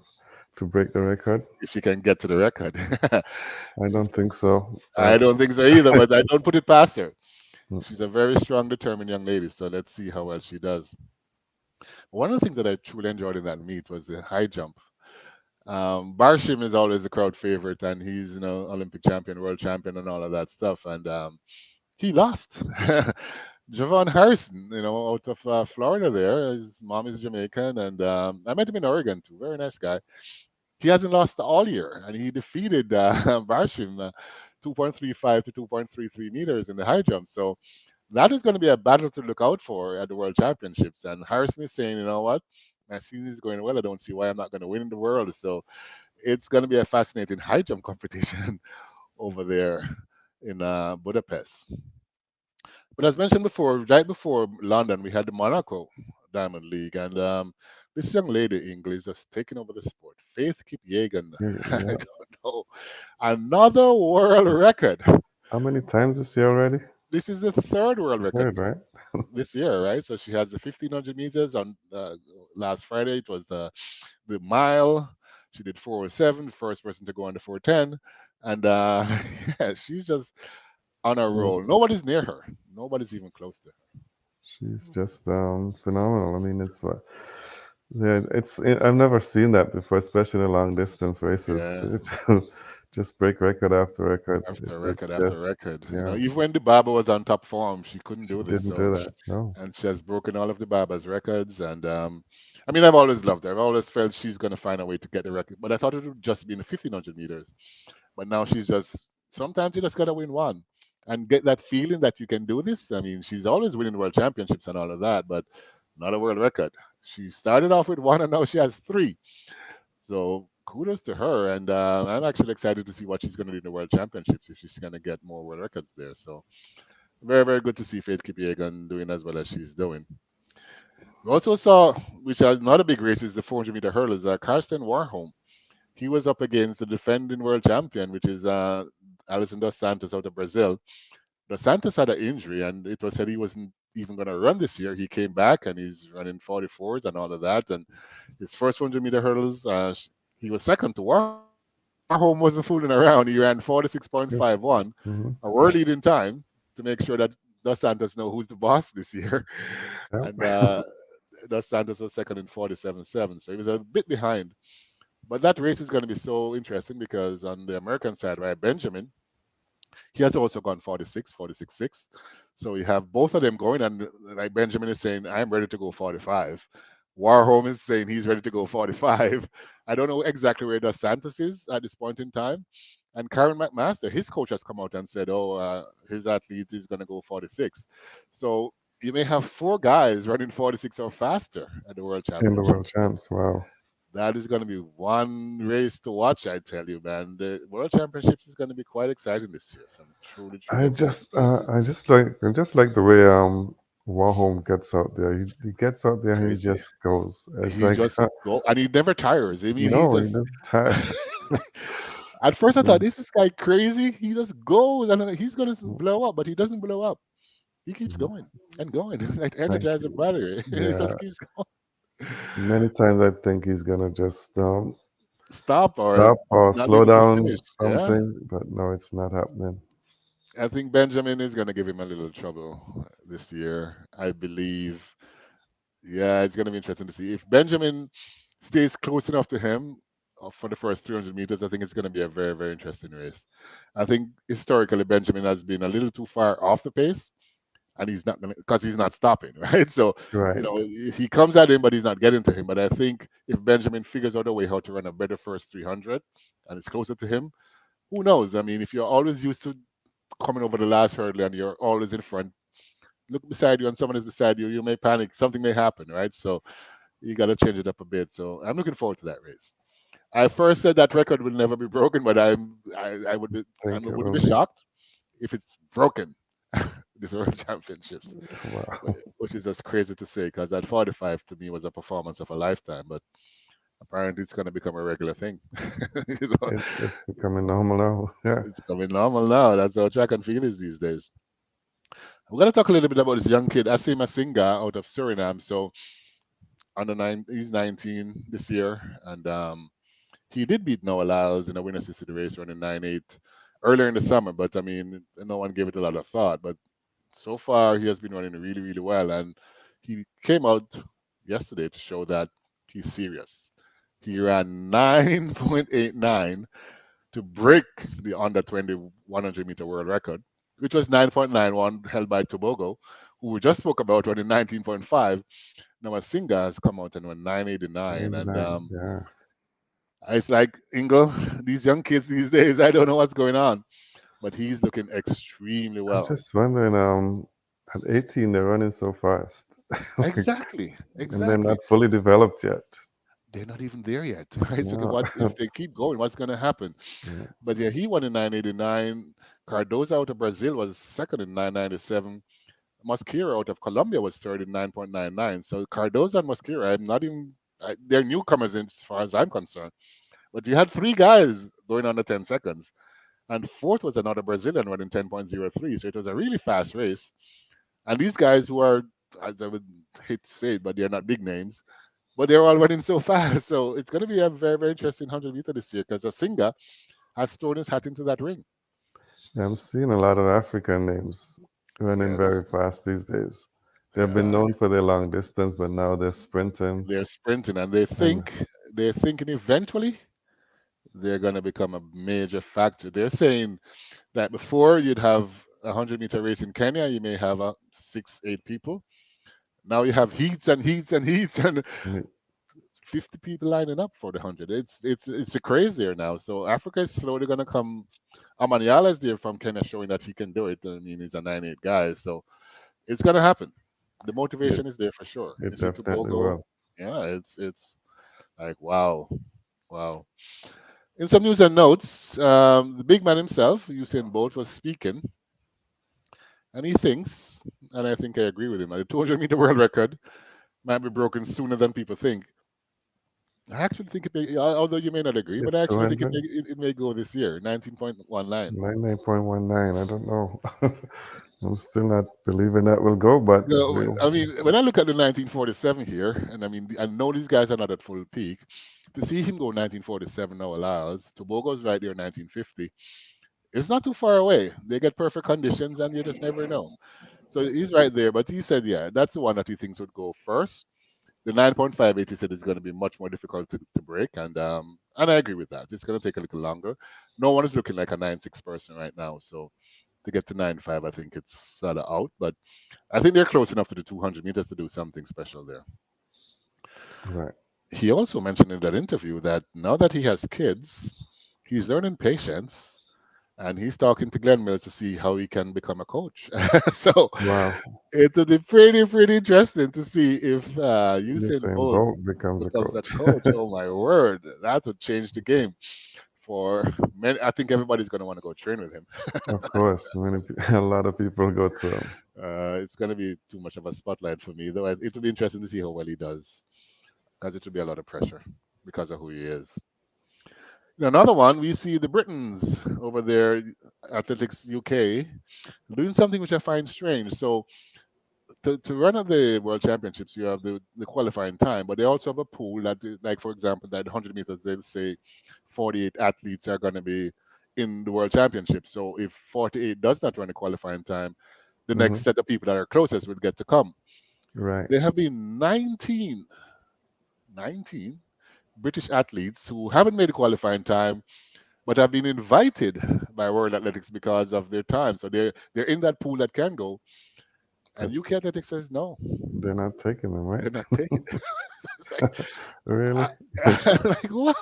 to break the record, if she can get to the record. I don't think so. I don't think so either, but I don't put it past her. She's a very strong, determined young lady. So let's see how well she does. One of the things that I truly enjoyed in that meet was the high jump. Barshim is always the crowd favorite, and he's Olympic champion, world champion, and all of that stuff. And he lost. Javon Harrison, out of Florida. There, his mom is Jamaican, and I met him in Oregon too. Very nice guy. He hasn't lost all year, and he defeated Barshim 2.35 to 2.33 meters in the high jump. So that is going to be a battle to look out for at the World Championships. And Harrison is saying, you know what, my season is going well. I don't see why I'm not going to win in the world. So it's going to be a fascinating high jump competition over there in Budapest. But as mentioned before, right before London, we had the Monaco Diamond League, and this young lady, Ingle, is just taking over the sport. Faith Kipyegon, I Yeah. don't know, another world record. How many times this year already? This is the third world record Third, right? this year, right? So she has the 1500 meters on last Friday. It was the mile. She did 407, the first person to go on the 410, and yeah, she's just on a roll. Mm. Nobody's near her. Nobody's even close to her. She's just phenomenal. I mean, yeah, I've never seen that before, especially in long distance races. Yeah, To just break record after record. after It's record after just, record. yeah. Even when the Baba was on top form, she couldn't She do this. didn't So, do that. No. and she has broken all of the Baba's records. And I mean, I've always loved her. I've always felt she's going to find a way to get the record. But I thought it would just be in the 1500 meters. But now she's just, sometimes you just got to win one and get that feeling that you can do this. I mean, she's always winning world championships and all of that, but not a world record. She started off with one and now she has three. So kudos to her. And I'm actually excited to see what she's going to do in the world championships if she's going to get more world records there. So very, very good to see Faith Kipyegon doing as well as she's doing. We also saw, which is not a big race, is the 400-meter hurlers, Karsten Warholm. He was up against the defending world champion, which is Alison dos Santos out of Brazil. Dos Santos had an injury, and it was said he wasn't even going to run this year. He came back, and he's running 44s and all of that. And his first 100-meter hurdles, he was second to Warholm. Warholm wasn't fooling around. He ran Mm-hmm. 46.51, a world leading time to make sure that Dos Santos know who's the boss this year. And Yep. Dos Santos was second in 47.7, so he was a bit behind. But that race is going to be so interesting because on the American side, right, Benjamin, he has also gone 46, 46.6. So you have both of them going, and like Benjamin is saying, I'm ready to go 45. Warholm is saying he's ready to go 45. I don't know exactly where Dos Santos is at this point in time. And Karen McMaster, his coach has come out and said, his athlete is going to go 46. So you may have four guys running 46 or faster at the World In the world Championships. champs. Wow. That is going to be one race to watch, I tell you, man. The World Championships is going to be quite exciting this year. So I'm truly, truly excited to see what it is. I just like the way Warholm gets out there. He gets out there and he Crazy. just goes. It's He like, just go and he never tires. I mean, he no, he just. doesn't tire. At first, I thought, Mm, is this guy crazy? He just goes and he's gonna mm, blow up, but he doesn't blow up. He keeps mm. going and going, like Thank Energizer you. battery. He Yeah, just keeps going. many times I think he's gonna just Stop or stop or not be slow able to finish. down Yeah, something, but no, it's not happening. I think Benjamin is gonna give him a little trouble this year. I believe. Yeah, it's gonna be interesting to see if Benjamin stays close enough to him for the first 300 meters. I think it's gonna be a very, very interesting race. I think historically Benjamin has been a little too far off the pace, and he's not gonna because he's not stopping, right? So Right. he comes at him, but he's not getting to him. But I think if Benjamin figures out a way how to run a better first 300 and it's closer to him, who knows? I mean, if you're always used to coming over the last hurdle and you're always in front, look beside you and someone is beside you, you may panic. Something may happen, right? So you got to change it up a bit. So I'm looking forward to that race. I first said that record will never be broken, but I would be I Think it wouldn't will be be. shocked if it's broken. This World Championships, Wow. which is just crazy to say because that 45 to me was a performance of a lifetime, but apparently it's going to become a regular thing. you know, It's becoming normal now. Yeah. it's coming normal now. That's how track and field is these days. We're going to talk a little bit about this young kid, Asim Masinga, out of Suriname. So under nine, he's 19 this year, and he did beat Noah Lyles in a winner assisted race running 9.8 earlier in the summer, but I mean, no one gave it a lot of thought. But so far, he has been running really, really well, and he came out yesterday to show that he's serious. He ran 9.89 to break the under 20 100-meter world record, which was 9.91 held by Tobago, who we just spoke about running 19.5. Now, Singa has come out and won 9.89, and 99. Yeah. it's like Ingle, these young kids these days, I don't know what's going on, but he's looking extremely I'm well. just wondering, at 18 they're running so fast. Like, Exactly, and they're exactly. not fully developed yet. They're not even there yet, right? So No. what if they keep going? What's going to happen? Yeah. But yeah, he won in 9.89. Cardoza out of Brazil was second in 9.97. Mosquera out of Colombia was third in 9.99. So Cardoza and Mosquera, I'm not even, they're newcomers as far as I'm concerned. But you had three guys going under 10 seconds. And fourth was another Brazilian running 10.03. So it was a really fast race. And these guys who are, as I would hate to say it, but they're not big names, but they're all running so fast. So it's going to be a very, very interesting 100-meter this year because Asinga has thrown his hat into that ring. Yeah, I'm seeing a lot of African names running Yes. very fast these days. They've been Yeah. known for their long distance, but now they're sprinting. They're sprinting and And they're thinking eventually they're going to become a major factor. They're saying that before you'd have a 100-meter race in Kenya, you may have 6, 8 people. Now you have heats and heats and heats and 50 people lining up for the 100. It's a craze there now. So Africa is slowly going to come. Amaniala is there from Kenya showing that he can do it. I mean, he's a 9.8 guy, so it's going to happen. The it, motivation is there for sure. You it see definitely Tobago, will. yeah, it's like wow, wow. In some news and notes, the big man himself, Usain Bolt, was speaking, and he thinks, and I think I agree with him, that the 200-meter world record might be broken sooner than people think. I actually think it may, although you may not agree, but It's I actually think 200. it may go this year, 19.19. 99.19. I don't know. I'm still not believing that will go, but No, we'll. I mean, when I look at the 1947 here, and I mean, I know these guys are not at full peak. To see him go 1947 now allows. Tobago's right there 1950. It's not too far away. They get perfect conditions, and you just never know. So he's right there. But he said, yeah, that's the one that he thinks would go first. The 9.58 he said is going to be much more difficult to break, and I agree with that. It's going to take a little longer. No one is looking like a 9.6 person right now, so to get to 9.5, I think it's sort of out. But I think they're close enough to the 200 meters to do something special there. Right. He also mentioned in that interview that now that he has kids, he's learning patience and he's talking to Glenn Mills to see how he can become a coach. So Wow. it would be pretty, pretty interesting to see if Usain Usain Bolt Bolt becomes a becomes a coach. coach. Oh my word, that would change the game. for many. I think everybody's going to want to go train with him. Of course, a lot of people go to him. It's going to be too much of a spotlight for me, though. It will be interesting to see how well he does, because it will be a lot of pressure because of who he is. Another one, we see the Britons over there, Athletics UK, doing something which I find strange. So to run at the World Championships, you have the qualifying time, but they also have a pool that, like for example, that 100 meters, they'll say 48 athletes are going to be in the World Championship. So if 48 does not run the qualifying time, the Hmm. next set of people that are closest will get to come. Right. There have been 19 British athletes who haven't made the qualifying time, but have been invited by World Athletics because of their time. So they're in that pool that can go, and But UK Athletics says no, they're not taking them, right? they're not taking it. It's like, Really? I, like what?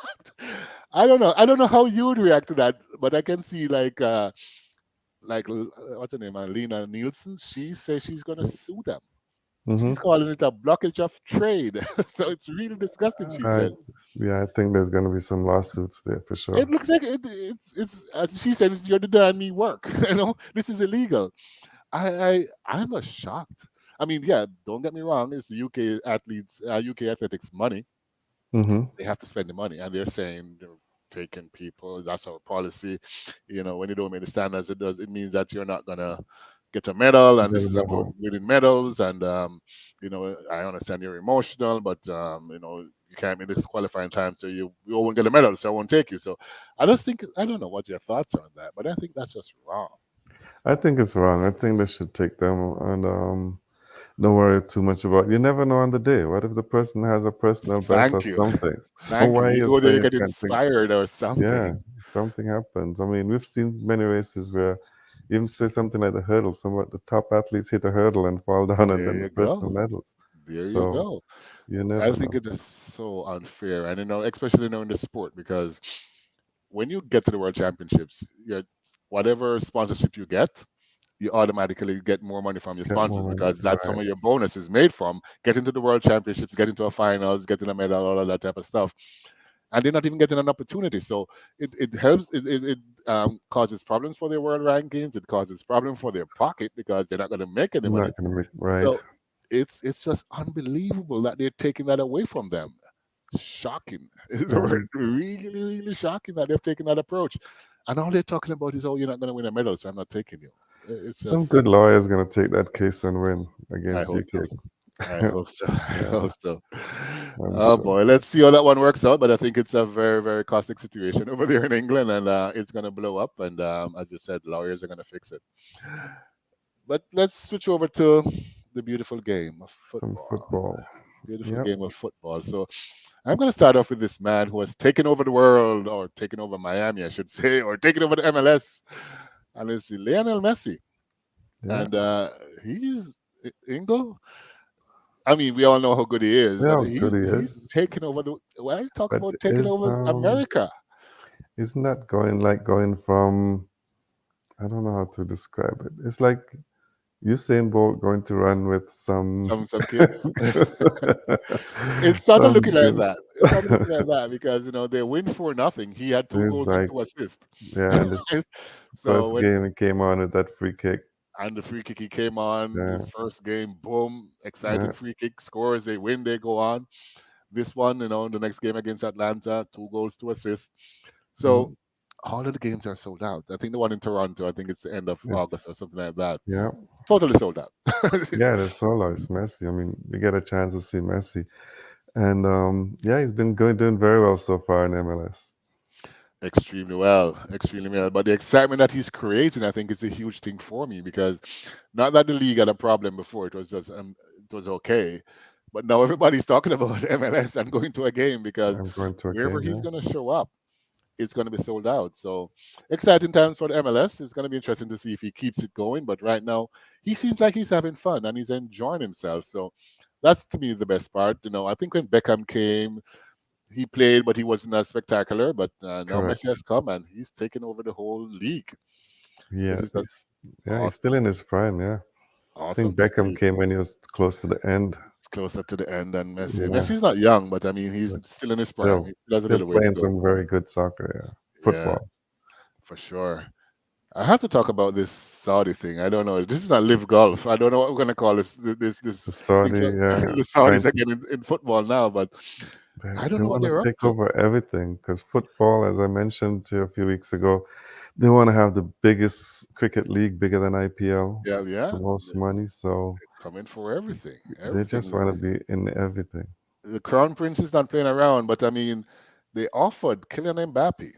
I don't know. I don't know how you would react to that, but I can see what's her name, Lena Nielsen. She says she's gonna sue them. Mm-hmm. She's calling it a blockage of trade. So it's really disgusting. She I, says yeah, I think there's going to be some lawsuits there for it sure. looks like it's as she said, you're denying me work. This is illegal. I'm a shocked. I mean, yeah, don't get me wrong. It's the UK athletes, UK athletics money. Mm-hmm. They have to spend the money, and they're saying they're taking people. That's our policy. When you don't meet the standards, it means that you're not gonna get a medal, and this Never is about know. winning medals. And I understand you're emotional, but you can't meet this qualifying time, so you won't get a medal, so I won't take you. So I don't know what your thoughts are on that, but I think that's just wrong. I think it's wrong. I think they should take them and don't worry too much about. You never know on the day. What if the person has a personal best or Thank you, something? So thank you. why are You you go there, saying you you get can't think? inspired or Yeah, something. something happens. I mean, we've seen many races where even say something like the hurdle. Some of the top athletes hit a hurdle and fall down, and There then the you person go. medals. There you So go. you I never think know. it is so unfair, and especially in the sport, because when you get to the World Championships, whatever sponsorship you get, you automatically get more money from your Get sponsors, more money, because that's some right? of your bonus is made from getting to the World Championships, getting to a finals, getting a medal, all of that type of stuff, and they're not even getting an opportunity. So it helps. It causes problems for their world rankings. It causes problems for their pocket because they're not going to make any money. Not gonna make right. So it's just unbelievable that they're taking that away from them. Shocking. It's And really, really shocking that they've taken that approach. And all they're talking about is, oh, you're not going to win a medal, so I'm not taking you. It's some just, good lawyers gonna take that case and win I against hope UK. so. I hope so. I Yeah, hope so. I'm Oh sure. boy, let's see how that one works out. But I think it's a very, very caustic situation over there in England, and it's going to blow up. And as you said, lawyers are going to fix it. But let's switch over to the beautiful game of Some football. football. Beautiful Yep. game of football. So I'm going to start off with this man who has taken over the world, or taken over Miami, I should say, or taken over the MLS, and it's Lionel Messi. Yeah. And he's Ingle. I mean, we all know how good he is, Yeah, but how good he he's is. taken over the. When I talk But about taking over America, isn't that going from, I don't know how to describe it. It's like Usain Bolt going to run with some some kids. It started some looking like good. that. It started looking like that because they win for nothing. He had two It's goals and like, two assists. yeah, and this So first when game he came on with that free kick. and the free kick he came on Yeah, his first game, boom, yeah. exciting free kick scores. They win, they go on. This one, the next game against Atlanta, two goals, two assists. So Mhm. all of the games are sold out. I think the one in Toronto, I think it's the end of August It's or something like that. yeah, Totally sold out. yeah. The solo is Messi. I mean, you get a chance to see Messi, and yeah, he's been doing very well so far in MLS. Extremely well, extremely well. But the excitement that he's creating, I think, is a huge thing for me, because not that the league had a problem before; it was okay. But now everybody's talking about MLS and going to a game, because I'm going to a wherever game. he's Yeah, going to show up, it's going to be sold out. So exciting times for the MLS. It's going to be interesting to see if he keeps it going. But right now, he seems like he's having fun and he's enjoying himself. So that's to me the best part. I think when Beckham came, he played, but he wasn't as spectacular. But now Messi correct. has come and he's taken over the whole league. This Yeah, is just he's yeah, he's still awesome, in his prime. Yeah, I awesome think to Beckham see. came when he was close to the end. It's closer to the end than Messi. Yeah, Messi's not young, but I mean he's but still in his prime. still, He still has a still little way to playing go. some very good soccer. Yeah, football. for sure. I have to talk about this Saudi thing. I don't know. This is not live golf. I don't know what we're gonna call this The Saudi, because yeah, the trying Saudis to again in football now, but I don't they know what want to they're up take to. over everything because football, as I mentioned to you a few weeks ago, they want to have the biggest cricket league, bigger than IPL, Yeah, the yeah. most money. So Coming for everything. they just Everything. want to be in everything. The Crown Prince is not playing around, but I mean, they offered Kylian Mbappe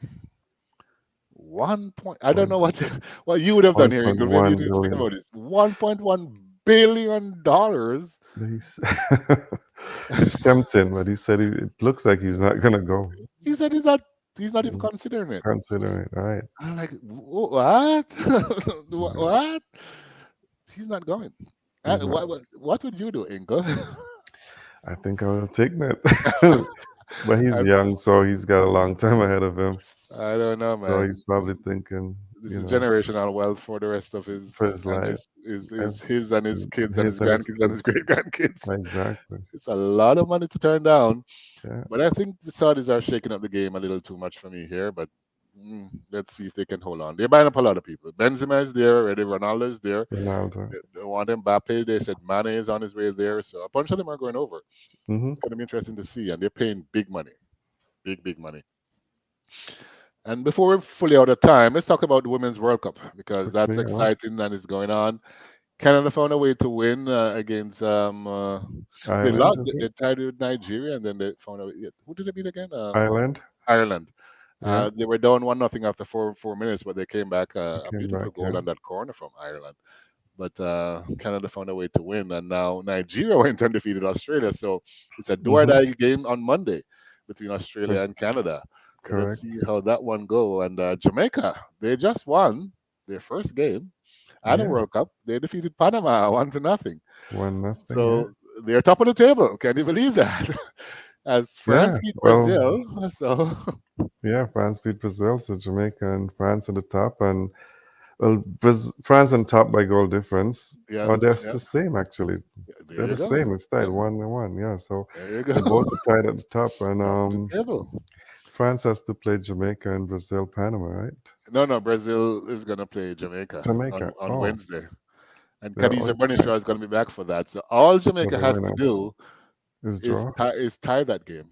1 point. I don't One know what what you would have done one here, point Ingle. Maybe you one didn't think billion. about it. $1.1 billion. He's it's tempting, but he said it looks like he's not gonna go. He said he's not even Mm, considering it. considering it, right? I'm like, What? What? He's not going. He's not. What would you do, Ingle? I think I will take that. But he's I, young, so he's got a long time ahead of him. I don't know, So man. he's probably thinking, This is generational wealth for the rest of his for his and life, his his and his kids and his his and his grandkids and his kids. great grandkids. Exactly. It's a lot of money to turn down. Yeah. But I think the Saudis are shaking up the game a little too much for me here. But let's see if they can hold on. They're buying up a lot of people. Benzema is there already. Ronaldo is there. Ronaldo. They want Mbappe. They said Mane is on his way there. So a bunch of them are going over. Mm-hmm. It's going to be interesting to see. And they're paying big money. Big, big money. And before we're fully out of time, let's talk about the Women's World Cup because that's Quickly, oh, exciting and it's going on. Canada found a way to win against they Ireland, lost is it? they tied with Nigeria and then they found a way. Who did they beat again? Ireland. Ireland. Yeah. They were down 1-0 after four minutes, but they came back. He A came beautiful back. goal Yeah. on that corner from Ireland. But Canada found a way to win, and now Nigeria went and defeated Australia. So it's a do or Mm-hmm. die game on Monday between Australia and Canada. So let's see Correct. how that one go. And Jamaica, they just won their first game at a Yeah. World Cup. They defeated Panama 1-0. 1-0. Yeah. So they're top of the table. Can you believe that? As France Yeah. beat Well, Brazil, so yeah. France beat Brazil, so Jamaica and France at the top, and well, France on top by goal difference. yeah, Oh, they're yeah. the same actually. There They're you the go. same. It's tied Yep, 1-1. Yeah. So there you they go. both are tied at the top, and Top of the table. France has to play Jamaica and Brazil, Panama, right? No, no, Brazil is gonna play Jamaica Jamaica. on Oh, Wednesday, and they're Khadija all tied. Bernishaw is gonna be back for that. So all So Jamaica the has to winner do is draw. is tie that game.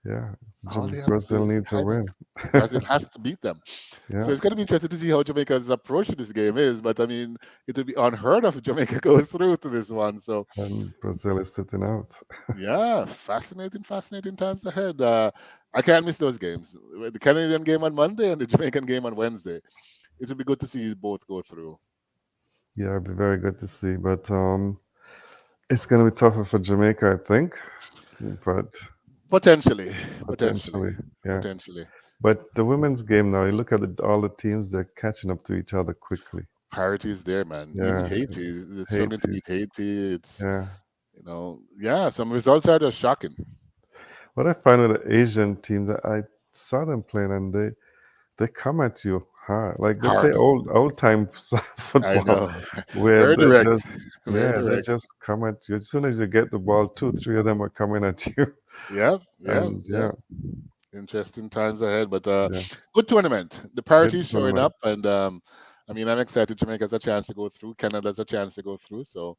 Yeah. All they have to do Brazil is needs a tie that. win. Brazil has to beat them. So Yeah. it's going to be interesting to see how Jamaica's approach to this game is. But I mean, it would be unheard of if Jamaica goes through to this one. So And Brazil is sitting out. yeah, fascinating, fascinating times ahead. I can't miss those games. The Canadian game on Monday and the Jamaican game on Wednesday. It would be good to see both go through. Yeah, it'd be very good to see. But it's going to be tougher for Jamaica, I think. But Potentially, potentially, potentially, yeah. potentially. But the women's game now, you look at all the teams, they're catching up to each other quickly. Parity is there, man. Even Yeah, Haiti, they're struggling to beat Haiti's. Haiti. It's Yeah. yeah. Some results are just shocking. What I find with the Asian teams, I saw them playing and they come at you hard. Like they play Hard. old time I football know. where Very they direct. just Very yeah, they direct. just come at you. As soon as you get the ball, two, three of them are coming at you. Yep, yep, And yep. yeah, Interesting times ahead, but yeah. good tournament. The Good parity is showing tournament. up, and I mean, I'm excited. Jamaica has a chance to go through. Canada has a chance to go through. So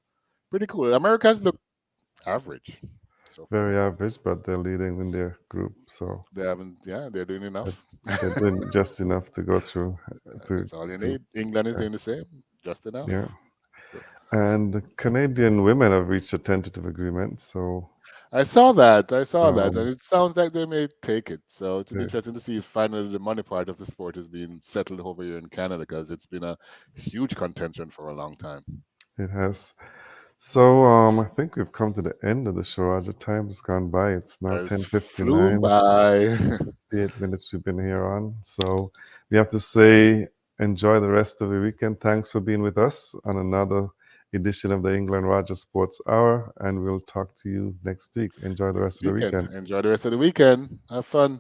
pretty cool. America's look average so far. Very average, but they're leading in their group, so They haven't. Yeah, they're doing they're enough. they're doing just enough to go through to That's all you to need. England is yeah. doing the same, just enough. Yeah. So And the Canadian women have reached a tentative agreement, so I saw that. I saw that, and um, it sounds like they may take it. So it'll be they, interesting to see if finally the money part of the sport is being settled over here in Canada because it's been a huge contention for a long time. it has. So I think we've come to the end of the show. As the time has gone by, it's now Has flew 10:59. by. 8 minutes we've been here on. So we have to say enjoy the rest of the weekend. Thanks for being with us on another edition of the England Rogers Sports Hour, and we'll talk to you next week. Enjoy the rest Next of the weekend. weekend. Enjoy the rest of the weekend. Have fun.